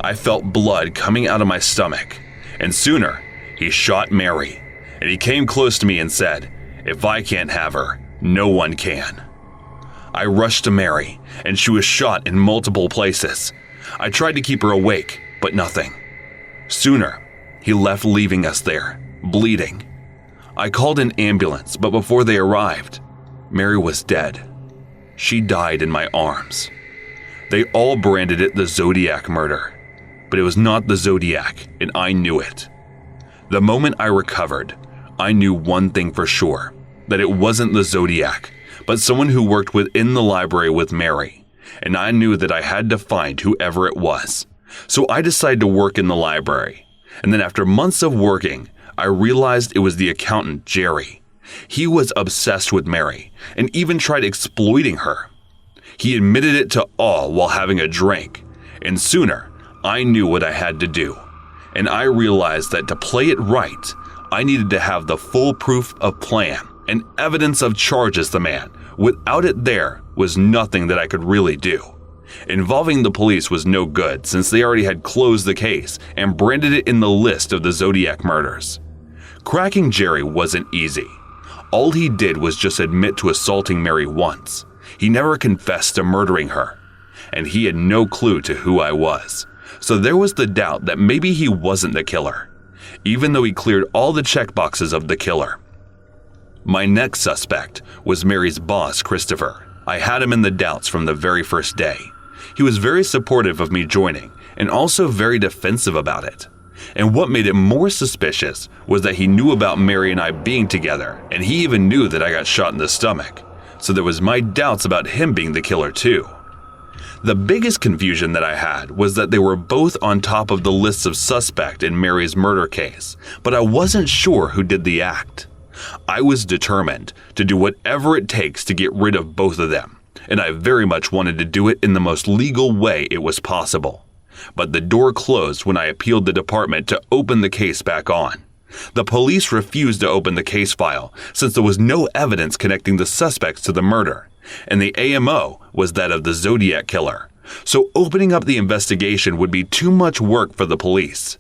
I felt blood coming out of my stomach, and sooner, he shot Mary, and he came close to me and said, "If I can't have her, no one can." I rushed to Mary, and she was shot in multiple places. I tried to keep her awake, but nothing. Sooner, he left, leaving us there, bleeding. I called an ambulance, but before they arrived, Mary was dead. She died in my arms. They all branded it the Zodiac murder, but it was not the Zodiac, and I knew it. The moment I recovered, I knew one thing for sure, that it wasn't the Zodiac, but someone who worked within the library with Mary, and I knew that I had to find whoever it was. So I decided to work in the library, and then after months of working, I realized it was the accountant, Jerry. He was obsessed with Mary, and even tried exploiting her. He admitted it to all while having a drink, and sooner, I knew what I had to do, and I realized that to play it right, I needed to have the full proof of plan and evidence of charges the man. Without it, there was nothing that I could really do. Involving the police was no good since they already had closed the case and branded it in the list of the Zodiac murders. Cracking Jerry wasn't easy. All he did was just admit to assaulting Mary once. He never confessed to murdering her, and he had no clue to who I was. So there was the doubt that maybe he wasn't the killer, even though he cleared all the checkboxes of the killer. My next suspect was Mary's boss, Christopher. I had him in the doubts from the very first day. He was very supportive of me joining, and also very defensive about it. And what made it more suspicious was that he knew about Mary and I being together, and he even knew that I got shot in the stomach. So there was my doubts about him being the killer too. The biggest confusion that I had was that they were both on top of the lists of suspect in Mary's murder case, but I wasn't sure who did the act. I was determined to do whatever it takes to get rid of both of them, and I very much wanted to do it in the most legal way it was possible. But the door closed when I appealed the department to open the case back on. The police refused to open the case file since there was no evidence connecting the suspects to the murder, and the AMO was that of the Zodiac killer. So opening up the investigation would be too much work for the police.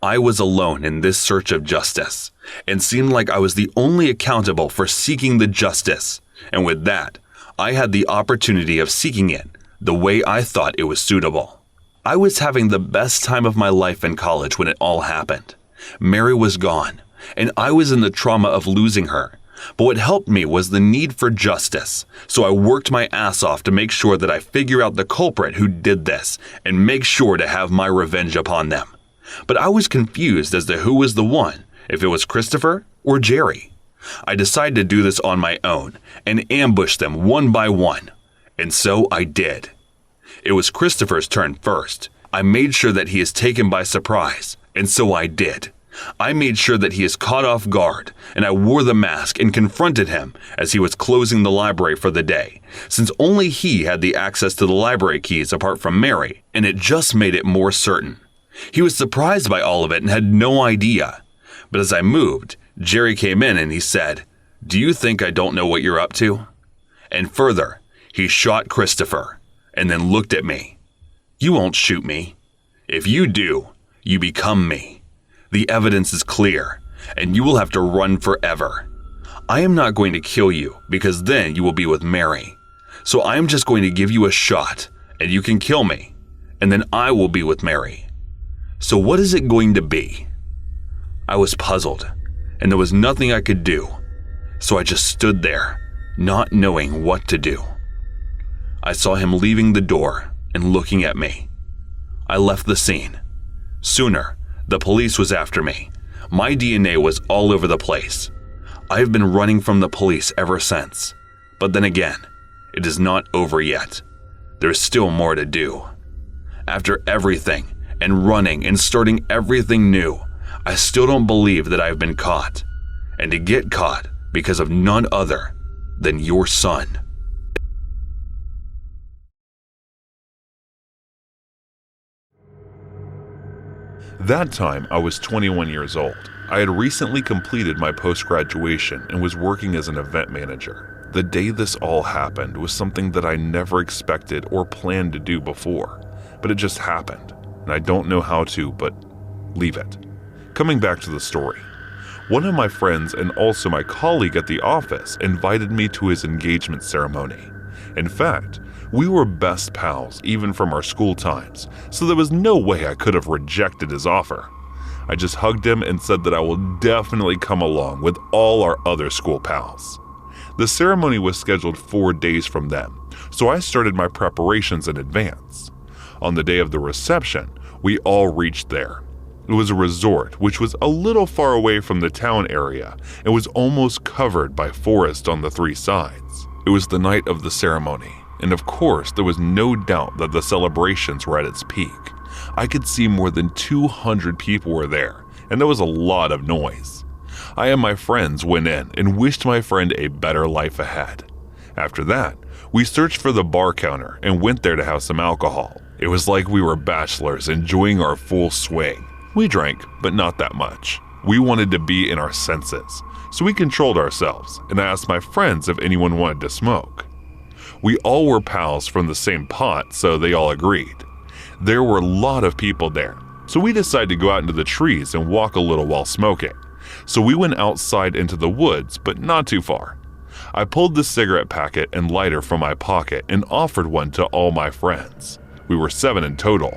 I was alone in this search of justice, and seemed like I was the only accountable for seeking the justice, and with that, I had the opportunity of seeking it the way I thought it was suitable. I was having the best time of my life in college when it all happened. Mary was gone, and I was in the trauma of losing her. But what helped me was the need for justice, so I worked my ass off to make sure that I figure out the culprit who did this and make sure to have my revenge upon them. But I was confused as to who was the one, if it was Christopher or Jerry. I decided to do this on my own and ambush them one by one, and so I did. It was Christopher's turn first. I made sure that he is taken by surprise, and so I did. I made sure that he is caught off guard, and I wore the mask and confronted him as he was closing the library for the day, since only he had the access to the library keys apart from Mary, and it just made it more certain. He was surprised by all of it and had no idea. But as I moved, Jerry came in and he said, "Do you think I don't know what you're up to?" And further, he shot Christopher and then looked at me. "You won't shoot me. If you do, you become me. The evidence is clear, and you will have to run forever. I am not going to kill you because then you will be with Mary. So I am just going to give you a shot, and you can kill me, and then I will be with Mary. So what is it going to be?" I was puzzled, and there was nothing I could do, so I just stood there, not knowing what to do. I saw him leaving the door and looking at me. I left the scene. Sooner, the police was after me. My DNA was all over the place. I have been running from the police ever since. But then again, it is not over yet. There's still more to do. After everything, and running and starting everything new, I still don't believe that I've been caught. And to get caught because of none other than your son. That time, I was 21 years old. I had recently completed my post-graduation and was working as an event manager. The day this all happened was something that I never expected or planned to do before, but it just happened, and I don't know how to, but leave it. Coming back to the story, one of my friends and also my colleague at the office invited me to his engagement ceremony. In fact, we were best pals even from our school times, so there was no way I could have rejected his offer. I just hugged him and said that I will definitely come along with all our other school pals. The ceremony was scheduled 4 days from then, so I started my preparations in advance. On the day of the reception, we all reached there. It was a resort which was a little far away from the town area and was almost covered by forest on the 3 sides. It was the night of the ceremony, and of course there was no doubt that the celebrations were at its peak. I could see more than 200 people were there, and there was a lot of noise. I and my friends went in and wished my friend a better life ahead. After that, we searched for the bar counter and went there to have some alcohol. It was like we were bachelors enjoying our full swing. We drank, but not that much. We wanted to be in our senses, so we controlled ourselves, and I asked my friends if anyone wanted to smoke. We all were pals from the same pot, so they all agreed. There were a lot of people there, so we decided to go out into the trees and walk a little while smoking. So we went outside into the woods, but not too far. I pulled the cigarette packet and lighter from my pocket and offered one to all my friends. We were 7 in total.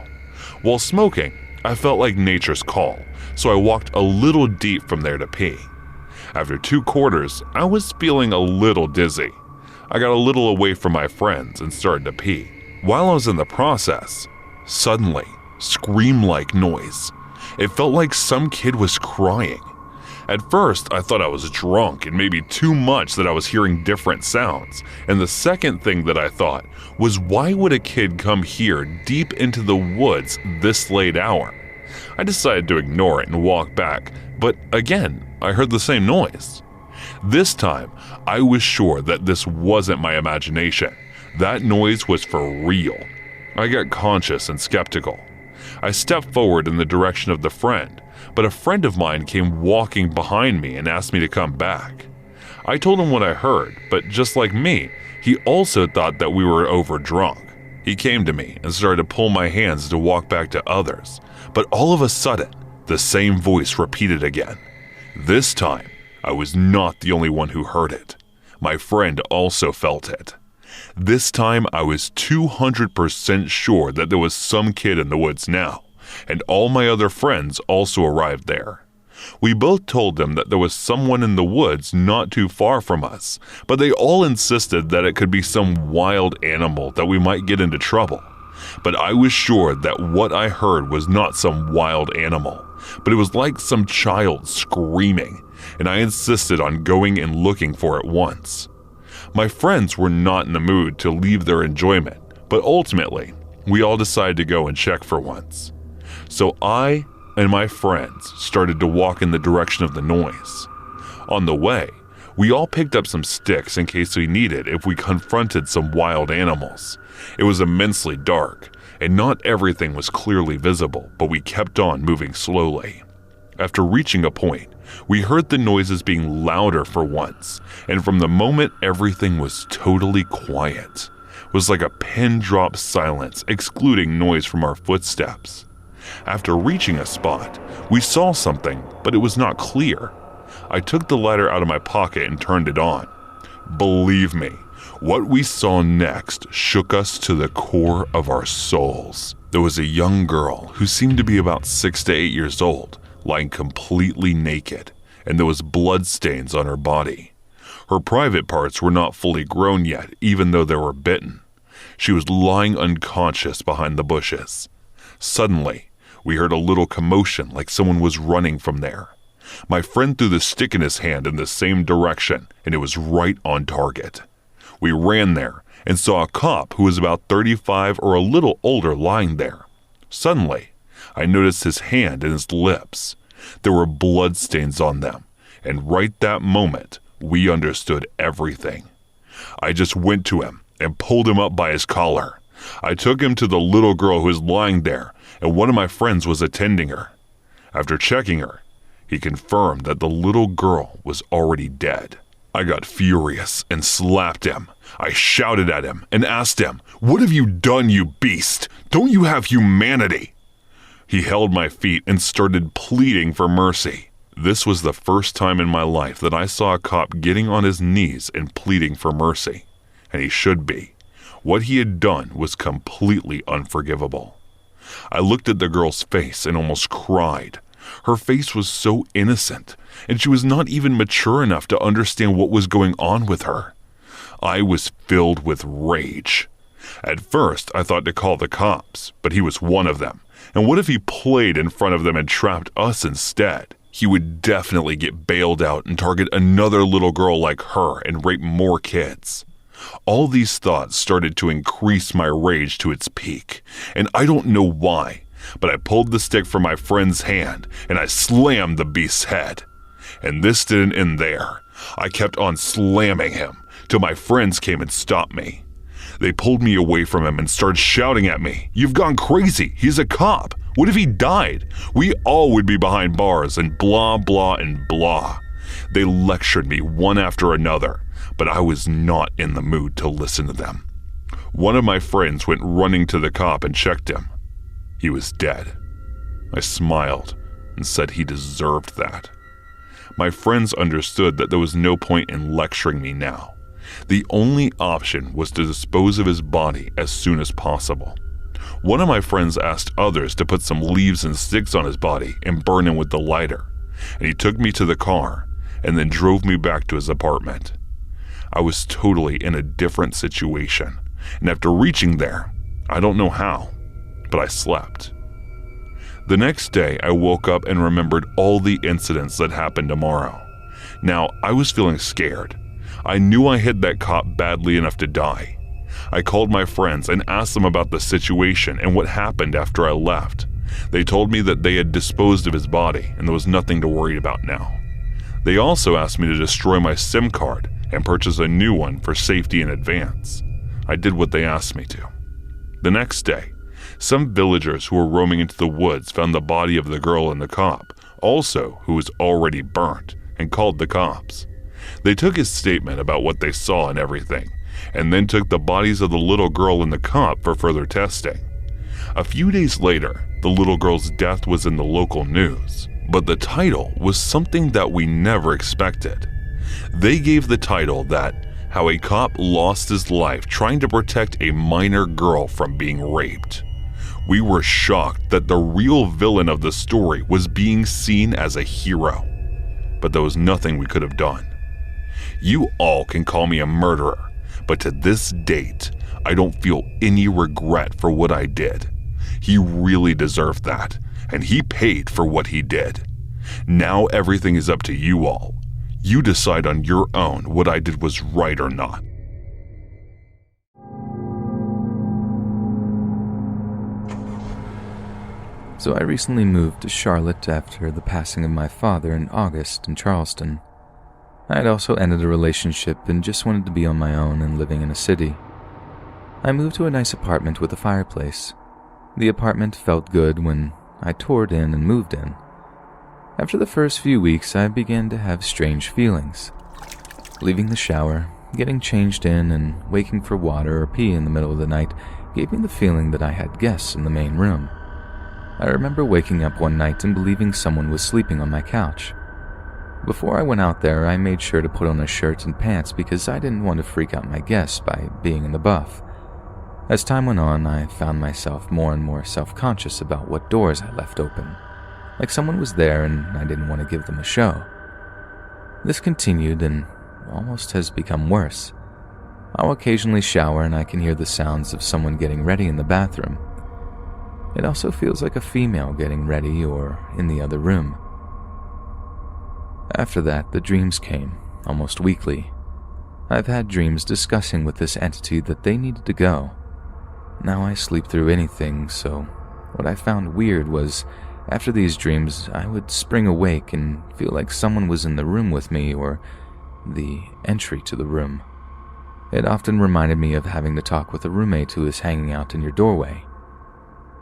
While smoking, I felt like nature's call, so I walked a little deep from there to pee. After 2 quarters, I was feeling a little dizzy. I got a little away from my friends and started to pee. While I was in the process, suddenly, scream-like noise. It felt like some kid was crying. At first, I thought I was drunk and maybe too much that I was hearing different sounds. And the second thing that I thought was, why would a kid come here deep into the woods this late hour? I decided to ignore it and walk back, but again, I heard the same noise. This time, I was sure that this wasn't my imagination. That noise was for real. I got conscious and skeptical. I stepped forward in the direction of the friend, but a friend of mine came walking behind me and asked me to come back. I told him what I heard, but just like me, he also thought that we were overdrunk. He came to me and started to pull my hands to walk back to others, but all of a sudden, the same voice repeated again. This time, I was not the only one who heard it. My friend also felt it. This time I was 200% sure that there was some kid in the woods now, and all my other friends also arrived there. We both told them that there was someone in the woods not too far from us, but they all insisted that it could be some wild animal that we might get into trouble. But I was sure that what I heard was not some wild animal, but it was like some child screaming, and I insisted on going and looking for it once. My friends were not in the mood to leave their enjoyment, but ultimately, we all decided to go and check for once. So I and my friends started to walk in the direction of the noise. On the way, we all picked up some sticks in case we needed if we confronted some wild animals. It was immensely dark, and not everything was clearly visible, but we kept on moving slowly. After reaching a point, we heard the noises being louder for once, and from the moment everything was totally quiet. It was like a pin-drop silence, excluding noise from our footsteps. After reaching a spot, we saw something, but it was not clear. I took the lighter out of my pocket and turned it on. Believe me, what we saw next shook us to the core of our souls. There was a young girl who seemed to be about 6 to 8 years old, lying completely naked, and there was blood stains on her body. Her private parts were not fully grown yet, even though they were bitten. She was lying unconscious behind the bushes. Suddenly, we heard a little commotion like someone was running from there. My friend threw the stick in his hand in the same direction, and it was right on target. We ran there and saw a cop who was about 35 or a little older lying there. Suddenly, I noticed his hand and his lips. There were blood stains on them, and right that moment, we understood everything. I just went to him and pulled him up by his collar. I took him to the little girl who was lying there, and one of my friends was attending her. After checking her, he confirmed that the little girl was already dead. I got furious and slapped him. I shouted at him and asked him, "What have you done, you beast? Don't you have humanity?" He held my feet and started pleading for mercy. This was the first time in my life that I saw a cop getting on his knees and pleading for mercy, and he should be. What he had done was completely unforgivable. I looked at the girl's face and almost cried. Her face was so innocent, and she was not even mature enough to understand what was going on with her. I was filled with rage. At first, I thought to call the cops, but he was one of them. And what if he played in front of them and trapped us instead? He would definitely get bailed out and target another little girl like her and rape more kids. All these thoughts started to increase my rage to its peak, and I don't know why, but I pulled the stick from my friend's hand and I slammed the beast's head. And this didn't end there. I kept on slamming him till my friends came and stopped me. They pulled me away from him and started shouting at me, "You've gone crazy. He's a cop. What if he died? We all would be behind bars," and blah, blah, and blah. They lectured me one after another, but I was not in the mood to listen to them. One of my friends went running to the cop and checked him. He was dead. I smiled and said he deserved that. My friends understood that there was no point in lecturing me now. The only option was to dispose of his body as soon as possible. One of my friends asked others to put some leaves and sticks on his body and burn him with the lighter, and he took me to the car and then drove me back to his apartment. I was totally in a different situation, and after reaching there, I don't know how, but I slept. The next day, I woke up and remembered all the incidents that happened tomorrow. Now, I was feeling scared. I knew I hit that cop badly enough to die. I called my friends and asked them about the situation and what happened after I left. They told me that they had disposed of his body and there was nothing to worry about now. They also asked me to destroy my SIM card and purchase a new one for safety in advance. I did what they asked me to. The next day, some villagers who were roaming into the woods found the body of the girl and the cop, also who was already burnt, and called the cops. They took his statement about what they saw and everything, and then took the bodies of the little girl and the cop for further testing. A few days later, the little girl's death was in the local news, but the title was something that we never expected. They gave the title that how a cop lost his life trying to protect a minor girl from being raped. We were shocked that the real villain of the story was being seen as a hero, but there was nothing we could have done. You all can call me a murderer, but to this date, I don't feel any regret for what I did. He really deserved that, and he paid for what he did. Now everything is up to you all. You decide on your own what I did was right or not. So I recently moved to Charlotte after the passing of my father in August in Charleston. I had also ended a relationship and just wanted to be on my own and living in a city. I moved to a nice apartment with a fireplace. The apartment felt good when I toured in and moved in. After the first few weeks, I began to have strange feelings. Leaving the shower, getting changed in, and waking for water or pee in the middle of the night gave me the feeling that I had guests in the main room. I remember waking up one night and believing someone was sleeping on my couch. Before I went out there, I made sure to put on a shirt and pants because I didn't want to freak out my guests by being in the buff. As time went on, I found myself more and more self-conscious about what doors I left open, like someone was there and I didn't want to give them a show. This continued and almost has become worse. I'll occasionally shower and I can hear the sounds of someone getting ready in the bathroom. It also feels like a female getting ready or in the other room. After that, the dreams came, almost weekly. I've had dreams discussing with this entity that they needed to go. Now I sleep through anything, so what I found weird was, after these dreams, I would spring awake and feel like someone was in the room with me or the entry to the room. It often reminded me of having to talk with a roommate who is hanging out in your doorway.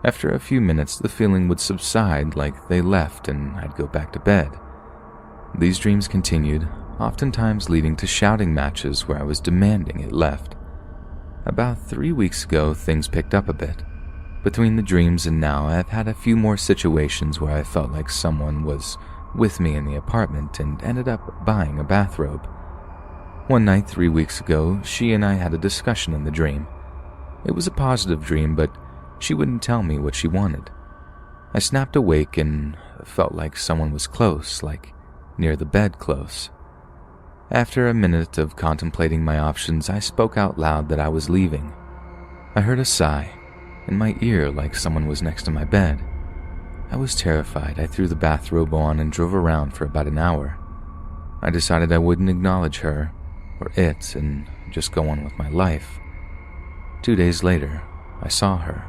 After a few minutes, the feeling would subside like they left and I'd go back to bed. These dreams continued, oftentimes leading to shouting matches where I was demanding it left. About 3 weeks ago, things picked up a bit. Between the dreams and now, I've had a few more situations where I felt like someone was with me in the apartment and ended up buying a bathrobe. One night 3 weeks ago, she and I had a discussion in the dream. It was a positive dream, but she wouldn't tell me what she wanted. I snapped awake and felt like someone was close, like near the bed close. After a minute of contemplating my options, I spoke out loud that I was leaving. I heard a sigh in my ear like someone was next to my bed. I was terrified. I threw the bathrobe on and drove around for about an hour. I decided I wouldn't acknowledge her or it and just go on with my life. 2 days later, I saw her.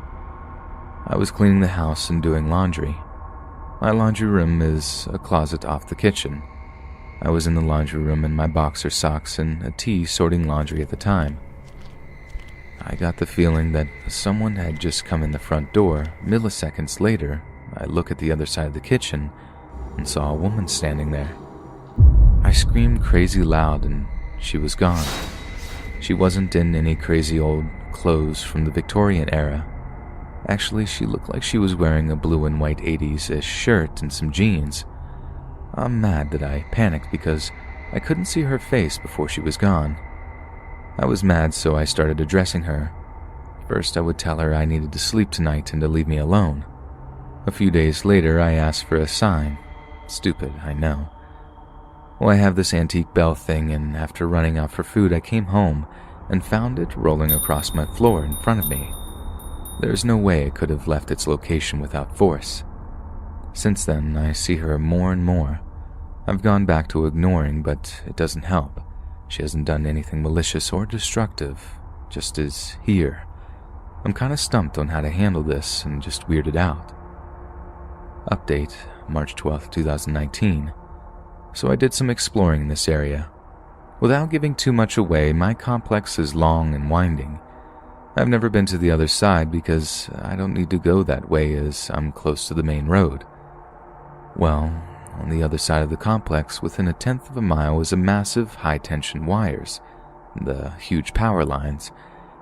I was cleaning the house and doing laundry. My laundry room is a closet off the kitchen. I was in the laundry room in my boxer socks and a tee sorting laundry at the time. I got the feeling that someone had just come in the front door. Milliseconds later, I look at the other side of the kitchen and saw a woman standing there. I screamed crazy loud and she was gone. She wasn't in any crazy old clothes from the Victorian era. Actually, she looked like she was wearing a blue and white 80s-ish shirt and some jeans. I'm mad that I panicked because I couldn't see her face before she was gone. I was mad, so I started addressing her. First, I would tell her I needed to sleep tonight and to leave me alone. A few days later, I asked for a sign. Stupid, I know. Well, I have this antique bell thing, and after running out for food, I came home and found it rolling across my floor in front of me. There's no way it could have left its location without force. Since then, I see her more and more. I've gone back to ignoring, but it doesn't help. She hasn't done anything malicious or destructive, just is here. I'm kinda stumped on how to handle this and just weirded out. Update, March 12th, 2019. So I did some exploring in this area. Without giving too much away, my complex is long and winding. I've never been to the other side because I don't need to go that way as I'm close to the main road. Well, on the other side of the complex, within 1/10 of a mile, is a massive high-tension wires, the huge power lines,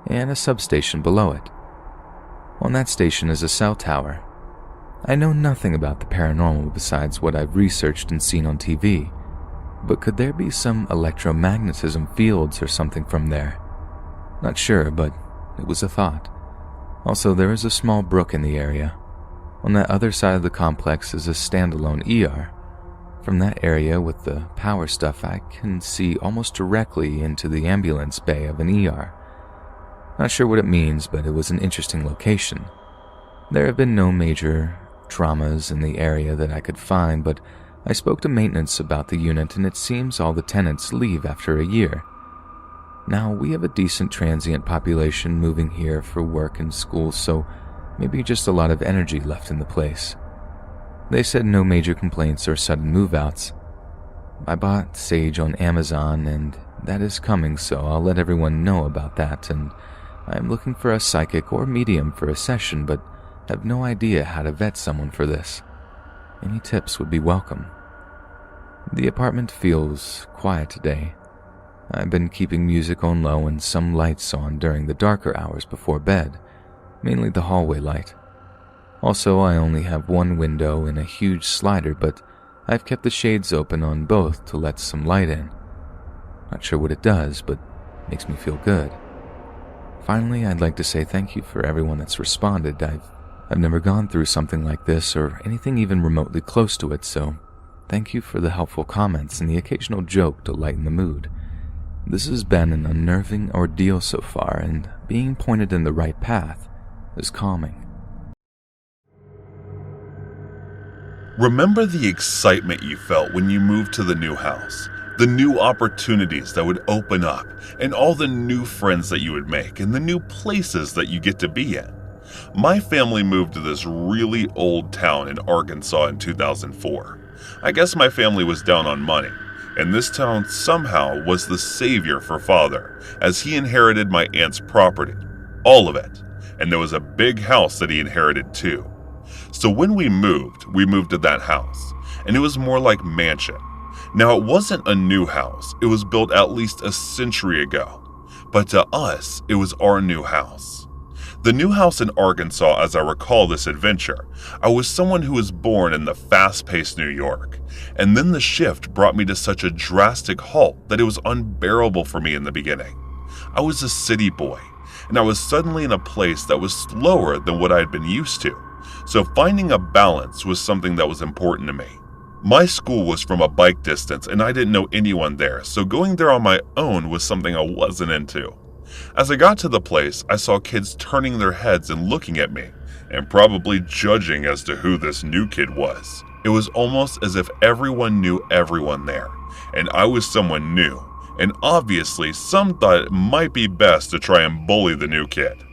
and a substation below it. On that station is a cell tower. I know nothing about the paranormal besides what I've researched and seen on TV. But could there be some electromagnetism fields or something from there? Not sure, but it was a thought. Also, there is a small brook in the area. On that other side of the complex is a standalone ER. From that area with the power stuff, I can see almost directly into the ambulance bay of an ER. Not sure what it means, but it was an interesting location. There have been no major traumas in the area that I could find, but I spoke to maintenance about the unit and it seems all the tenants leave after a year. Now, we have a decent transient population moving here for work and school, so maybe just a lot of energy left in the place. They said no major complaints or sudden move-outs. I bought Sage on Amazon and that is coming, so I'll let everyone know about that, and I am looking for a psychic or medium for a session, but have no idea how to vet someone for this. Any tips would be welcome. The apartment feels quiet today. I've been keeping music on low and some lights on during the darker hours before bed, mainly the hallway light. Also, I only have one window and a huge slider, but I've kept the shades open on both to let some light in. Not sure what it does, but makes me feel good. Finally, I'd like to say thank you for everyone that's responded. I've never gone through something like this or anything even remotely close to it, so thank you for the helpful comments and the occasional joke to lighten the mood. This has been an unnerving ordeal so far, and being pointed in the right path is calming. Remember the excitement you felt when you moved to the new house, the new opportunities that would open up, and all the new friends that you would make, and the new places that you get to be in. My family moved to this really old town in Arkansas in 2004. I guess my family was down on money, and this town somehow was the savior for Father, as he inherited my aunt's property, all of it, and there was a big house that he inherited too. So when we moved to that house, and it was more like mansion. Now it wasn't a new house, it was built at least a century ago, but to us, it was our new house. The new house in Arkansas, as I recall this adventure, I was someone who was born in the fast-paced New York, and then the shift brought me to such a drastic halt that it was unbearable for me in the beginning. I was a city boy, and I was suddenly in a place that was slower than what I had been used to, so finding a balance was something that was important to me. My school was from a bike distance, and I didn't know anyone there, so going there on my own was something I wasn't into. As I got to the place, I saw kids turning their heads and looking at me, and probably judging as to who this new kid was. It was almost as if everyone knew everyone there, and I was someone new, and obviously some thought it might be best to try and bully the new kid.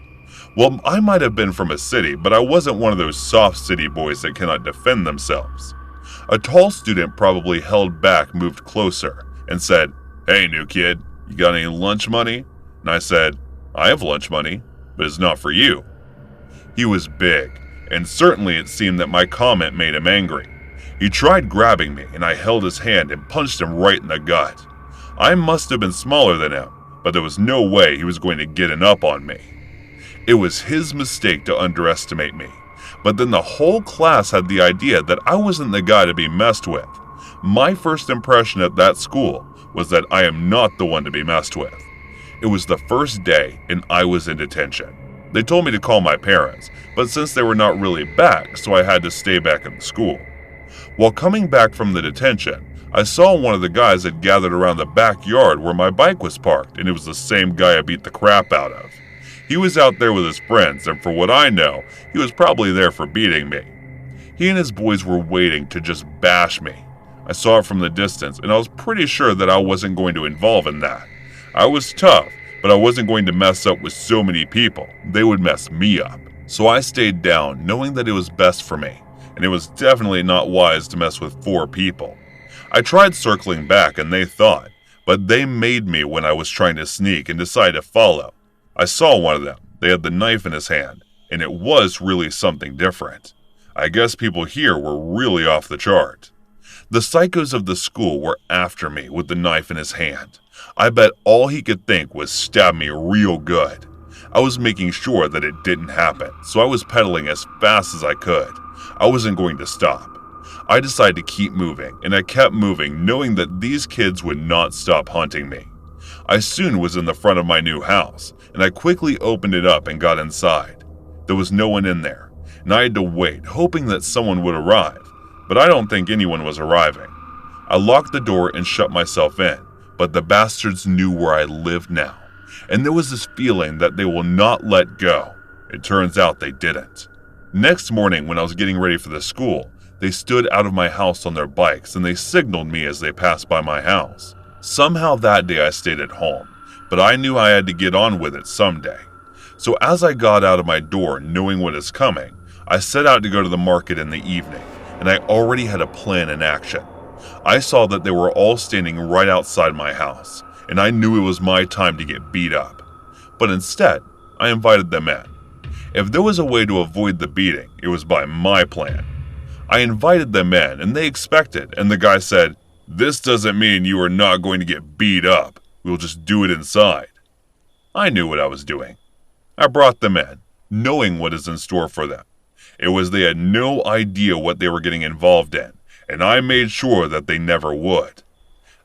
Well, I might have been from a city, but I wasn't one of those soft city boys that cannot defend themselves. A tall student probably held back, moved closer, and said, "Hey, new kid, you got any lunch money?" And I said, "I have lunch money, but it's not for you." He was big, and certainly it seemed that my comment made him angry. He tried grabbing me, and I held his hand and punched him right in the gut. I must have been smaller than him, but there was no way he was going to get an up on me. It was his mistake to underestimate me, but then the whole class had the idea that I wasn't the guy to be messed with. My first impression at that school was that I am not the one to be messed with. It was the first day, and I was in detention. They told me to call my parents, but since they were not really back, so I had to stay back in the school. While coming back from the detention, I saw one of the guys had gathered around the backyard where my bike was parked, and it was the same guy I beat the crap out of. He was out there with his friends, and for what I know, he was probably there for beating me. He and his boys were waiting to just bash me. I saw it from the distance, and I was pretty sure that I wasn't going to involve in that. I was tough, but I wasn't going to mess up with so many people. They would mess me up. So I stayed down, knowing that it was best for me, and it was definitely not wise to mess with 4 people. I tried circling back, and they thought, but they made me when I was trying to sneak and decided to follow. I saw one of them. They had the knife in his hand, and it was really something different. I guess people here were really off the chart. The psychos of the school were after me with the knife in his hand. I bet all he could think was stab me real good. I was making sure that it didn't happen, so I was pedaling as fast as I could. I wasn't going to stop. I decided to keep moving, and I kept moving, knowing that these kids would not stop haunting me. I soon was in the front of my new house, and I quickly opened it up and got inside. There was no one in there, and I had to wait, hoping that someone would arrive, but I don't think anyone was arriving. I locked the door and shut myself in, but the bastards knew where I lived now, and there was this feeling that they will not let go. It turns out they didn't. Next morning, when I was getting ready for the school, they stood out of my house on their bikes and they signaled me as they passed by my house. Somehow that day I stayed at home, but I knew I had to get on with it someday. So as I got out of my door knowing what is coming, I set out to go to the market in the evening, and I already had a plan in action. I saw that they were all standing right outside my house, and I knew it was my time to get beat up. But instead, I invited them in. If there was a way to avoid the beating, it was by my plan. I invited them in, and they expected, and the guy said, "This doesn't mean you are not going to get beat up. We'll just do it inside." I knew what I was doing. I brought them in, knowing what is in store for them. It was they had no idea what they were getting involved in, and I made sure that they never would.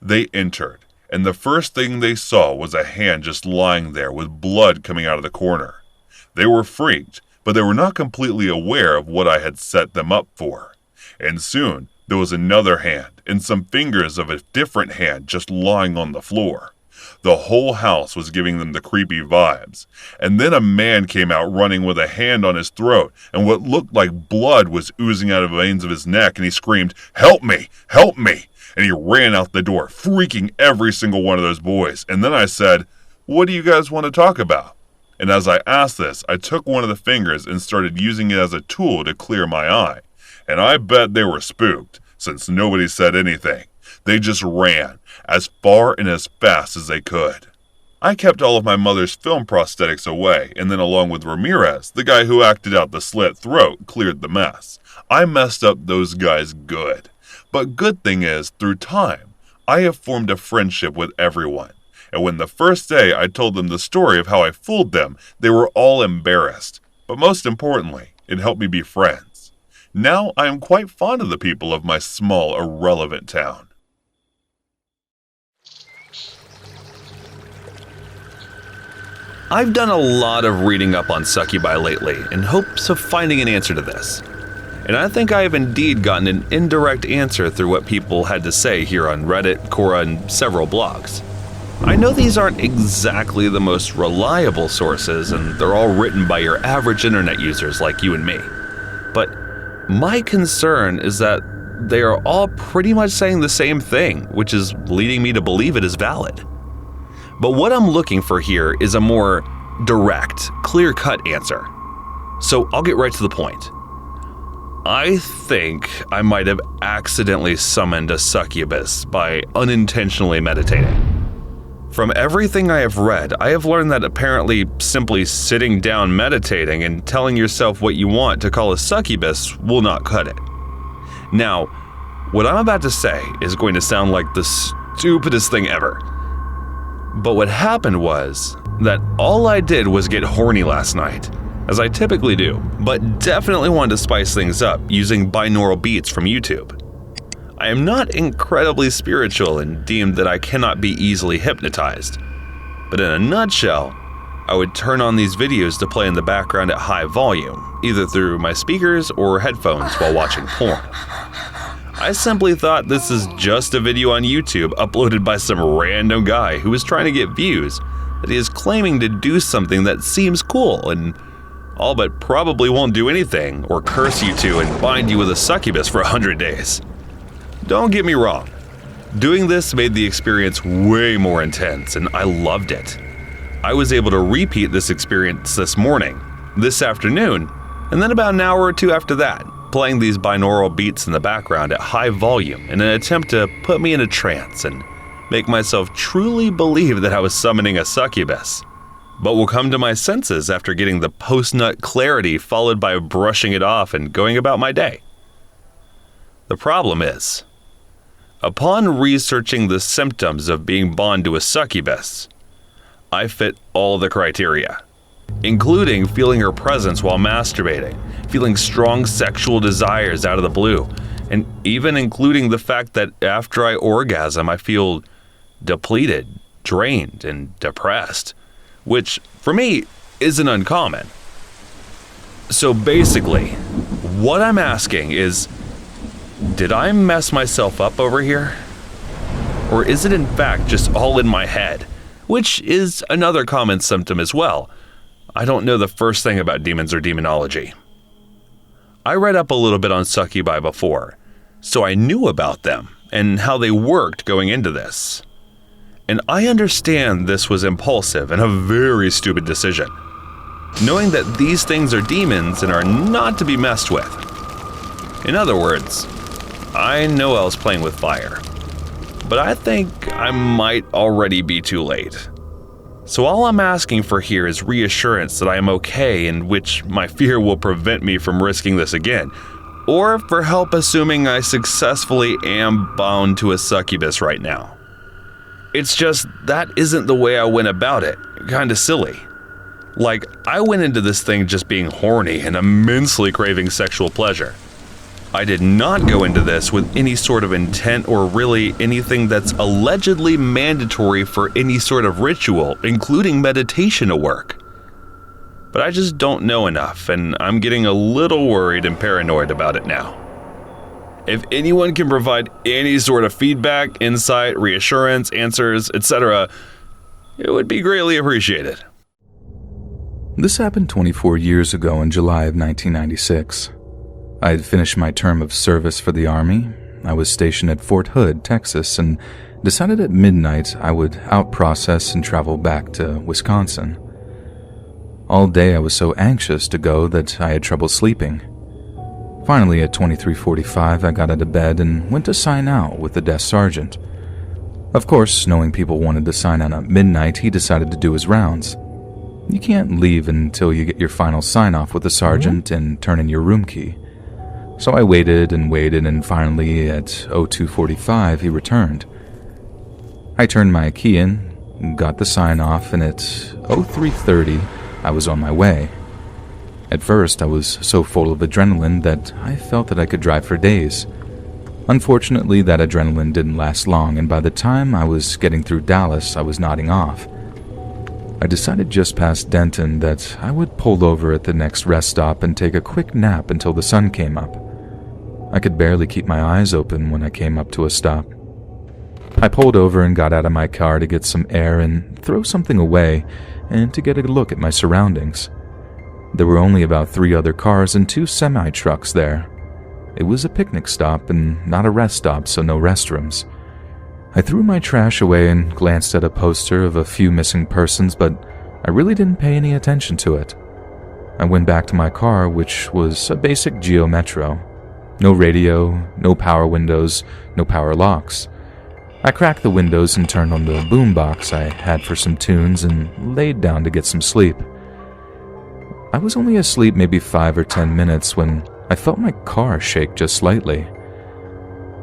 They entered, and the first thing they saw was a hand just lying there with blood coming out of the corner. They were freaked, but they were not completely aware of what I had set them up for. And soon, there was another hand and some fingers of a different hand just lying on the floor. The whole house was giving them the creepy vibes. And then a man came out running with a hand on his throat, and what looked like blood was oozing out of the veins of his neck, and he screamed, "Help me! Help me!" And he ran out the door, freaking every single one of those boys. And then I said, "What do you guys want to talk about?" And as I asked this, I took one of the fingers and started using it as a tool to clear my eye. And I bet they were spooked, since nobody said anything. They just ran, as far and as fast as they could. I kept all of my mother's film prosthetics away, and then along with Ramirez, the guy who acted out the slit throat, cleared the mess. I messed up those guys good. But good thing is, through time, I have formed a friendship with everyone. And when the first day I told them the story of how I fooled them, they were all embarrassed. But most importantly, it helped me be friends. Now I am quite fond of the people of my small, irrelevant town. I've done a lot of reading up on succubi lately in hopes of finding an answer to this. And I think I have indeed gotten an indirect answer through what people had to say here on Reddit, Quora, and several blogs. I know these aren't exactly the most reliable sources, and they're all written by your average internet users like you and me. But my concern is that they are all pretty much saying the same thing, which is leading me to believe it is valid. But what I'm looking for here is a more direct, clear-cut answer. So I'll get right to the point. I think I might have accidentally summoned a succubus by unintentionally meditating. From everything I have read, I have learned that apparently simply sitting down meditating and telling yourself what you want to call a succubus will not cut it. Now, what I'm about to say is going to sound like the stupidest thing ever. But what happened was that all I did was get horny last night, as I typically do, but definitely wanted to spice things up using binaural beats from YouTube. I am not incredibly spiritual and deemed that I cannot be easily hypnotized. But in a nutshell, I would turn on these videos to play in the background at high volume, either through my speakers or headphones while watching porn. I simply thought this is just a video on YouTube uploaded by some random guy who is trying to get views, that he is claiming to do something that seems cool and all but probably won't do anything or curse you to and bind you with a succubus for 100 days. Don't get me wrong, doing this made the experience way more intense and I loved it. I was able to repeat this experience this morning, this afternoon, and then about an hour or two after that, playing these binaural beats in the background at high volume in an attempt to put me in a trance and make myself truly believe that I was summoning a succubus, but will come to my senses after getting the post-nut clarity followed by brushing it off and going about my day. The problem is, upon researching the symptoms of being bound to a succubus, I fit all the criteria, including feeling her presence while masturbating, feeling strong sexual desires out of the blue, and even including the fact that after I orgasm, I feel depleted, drained, and depressed, which for me isn't uncommon. So basically, what I'm asking is, did I mess myself up over here? Or is it in fact just all in my head, which is another common symptom as well? I don't know the first thing about demons or demonology. I read up a little bit on succubi before, so I knew about them and how they worked going into this. And I understand this was impulsive and a very stupid decision, knowing that these things are demons and are not to be messed with. In other words, I know I was playing with fire, but I think I might already be too late. So all I'm asking for here is reassurance that I am okay, and which my fear will prevent me from risking this again, or for help assuming I successfully am bound to a succubus right now. It's just that isn't the way I went about it. Kinda silly. Like, I went into this thing just being horny and immensely craving sexual pleasure. I did not go into this with any sort of intent or really anything that's allegedly mandatory for any sort of ritual, including meditation to work. But I just don't know enough, and I'm getting a little worried and paranoid about it now. If anyone can provide any sort of feedback, insight, reassurance, answers, etc., it would be greatly appreciated. This happened 24 years ago in July of 1996. I had finished my term of service for the Army. I was stationed at Fort Hood, Texas, and decided at midnight I would out-process and travel back to Wisconsin. All day I was so anxious to go that I had trouble sleeping. Finally, at 23:45, I got out of bed and went to sign out with the desk sergeant. Of course, knowing people wanted to sign out at midnight, he decided to do his rounds. You can't leave until you get your final sign-off with the sergeant and turn in your room key. So I waited, and finally at 02:45 he returned. I turned my key in, got the sign-off, and at 03:30 I was on my way. At first I was so full of adrenaline that I felt that I could drive for days. Unfortunately, that adrenaline didn't last long, and by the time I was getting through Dallas, I was nodding off. I decided just past Denton that I would pull over at the next rest stop and take a quick nap until the sun came up. I could barely keep my eyes open when I came up to a stop. I pulled over and got out of my car to get some air and throw something away and to get a look at my surroundings. There were only about 3 other cars and 2 semi-trucks there. It was a picnic stop and not a rest stop, so no restrooms. I threw my trash away and glanced at a poster of a few missing persons, but I really didn't pay any attention to it. I went back to my car, which was a basic Geo Metro. No radio, no power windows, no power locks. I cracked the windows and turned on the boombox I had for some tunes and laid down to get some sleep. I was only asleep maybe 5 or 10 minutes when I felt my car shake just slightly.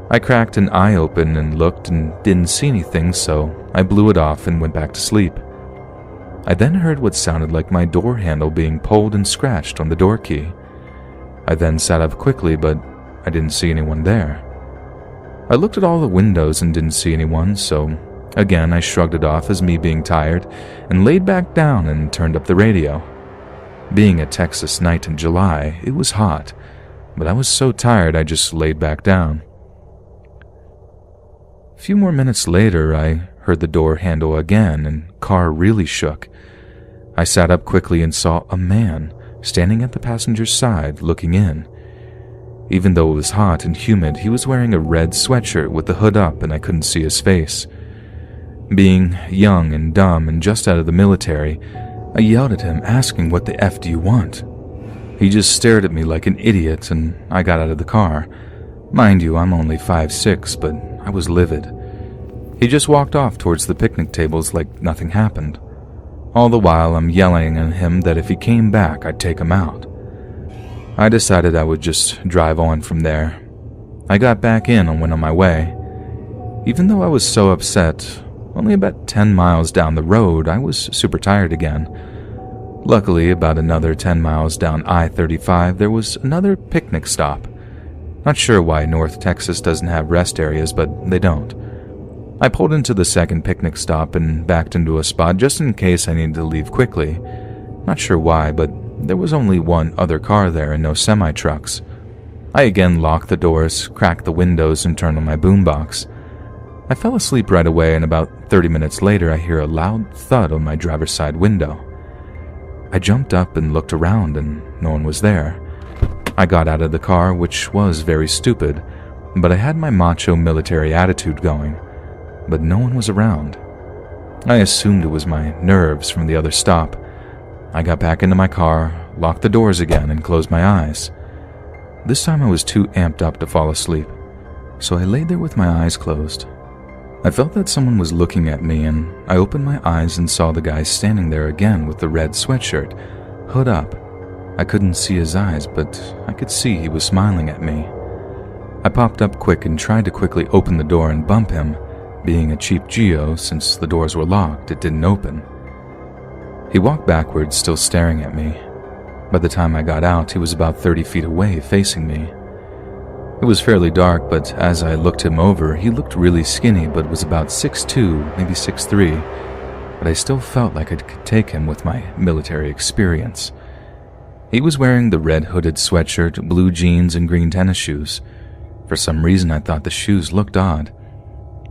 I cracked an eye open and looked and didn't see anything, so I blew it off and went back to sleep. I then heard what sounded like my door handle being pulled and scratched on the door key. I then sat up quickly, but I didn't see anyone there. I looked at all the windows and didn't see anyone, so again I shrugged it off as me being tired and laid back down and turned up the radio. Being a Texas night in July, it was hot, but I was so tired I just laid back down. A few more minutes later, I heard the door handle again and car really shook. I sat up quickly and saw a man standing at the passenger's side looking in. Even though it was hot and humid, he was wearing a red sweatshirt with the hood up and I couldn't see his face. Being young and dumb and just out of the military, I yelled at him asking, "What the F do you want?" He just stared at me like an idiot and I got out of the car. Mind you, I'm only 5'6", but I was livid. He just walked off towards the picnic tables like nothing happened. All the while, I'm yelling at him that if he came back, I'd take him out. I decided I would just drive on from there. I got back in and went on my way. Even though I was so upset, only about 10 miles down the road, I was super tired again. Luckily, about another 10 miles down I-35, there was another picnic stop. Not sure why North Texas doesn't have rest areas, but they don't. I pulled into the second picnic stop and backed into a spot just in case I needed to leave quickly. Not sure why, but there was only one other car there and no semi-trucks. I again locked the doors, cracked the windows, and turned on my boombox. I fell asleep right away, and about 30 minutes later I hear a loud thud on my driver's side window. I jumped up and looked around, and no one was there. I got out of the car, which was very stupid, but I had my macho military attitude going. But no one was around. I assumed it was my nerves from the other stop. I got back into my car, locked the doors again, and closed my eyes. This time I was too amped up to fall asleep, so I laid there with my eyes closed. I felt that someone was looking at me, and I opened my eyes and saw the guy standing there again with the red sweatshirt, hood up. I couldn't see his eyes, but I could see he was smiling at me. I popped up quick and tried to quickly open the door and bump him. Being a cheap Geo, since the doors were locked, it didn't open. He walked backwards, still staring at me. By the time I got out, he was about 30 feet away, facing me. It was fairly dark, but as I looked him over, he looked really skinny, but was about 6'2", maybe 6'3", but I still felt like I could take him with my military experience. He was wearing the red hooded sweatshirt, blue jeans, and green tennis shoes. For some reason, I thought the shoes looked odd.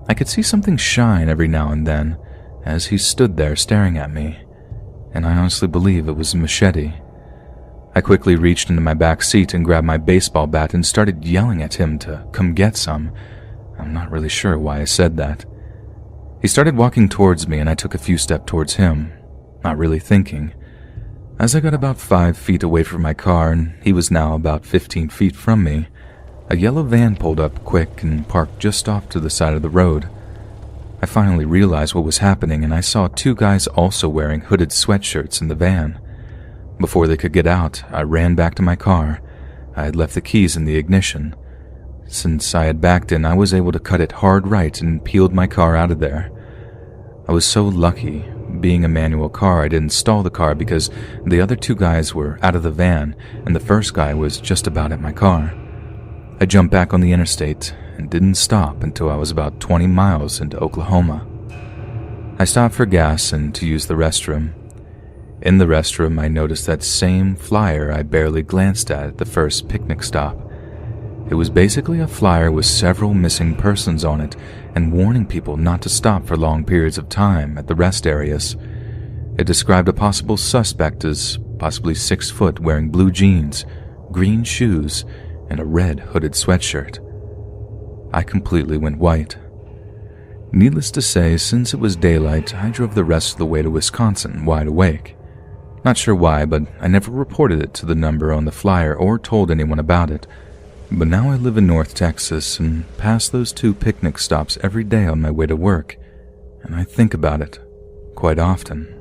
I could see something shine every now and then as he stood there staring at me, and I honestly believe it was a machete. I quickly reached into my back seat and grabbed my baseball bat and started yelling at him to come get some. I'm not really sure why I said that. He started walking towards me, and I took a few steps towards him, not really thinking. As I got about 5 feet away from my car, and he was now about 15 feet from me, a yellow van pulled up quick and parked just off to the side of the road. I finally realized what was happening, and I saw 2 guys also wearing hooded sweatshirts in the van. Before they could get out, I ran back to my car. I had left the keys in the ignition. Since I had backed in, I was able to cut it hard right and peeled my car out of there. I was so lucky. Being a manual car, I didn't stall the car because the other 2 guys were out of the van, and the first guy was just about at my car. I jumped back on the interstate and didn't stop until I was about 20 miles into Oklahoma. I stopped for gas and to use the restroom. In the restroom, I noticed that same flyer I barely glanced at the first picnic stop. It was basically a flyer with several missing persons on it and warning people not to stop for long periods of time at the rest areas. It described a possible suspect as possibly 6 foot, wearing blue jeans, green shoes, and a red hooded sweatshirt. I completely went white. Needless to say, since it was daylight, I drove the rest of the way to Wisconsin wide awake. Not sure why, but I never reported it to the number on the flyer or told anyone about it. But now I live in North Texas and pass those 2 picnic stops every day on my way to work, and I think about it quite often.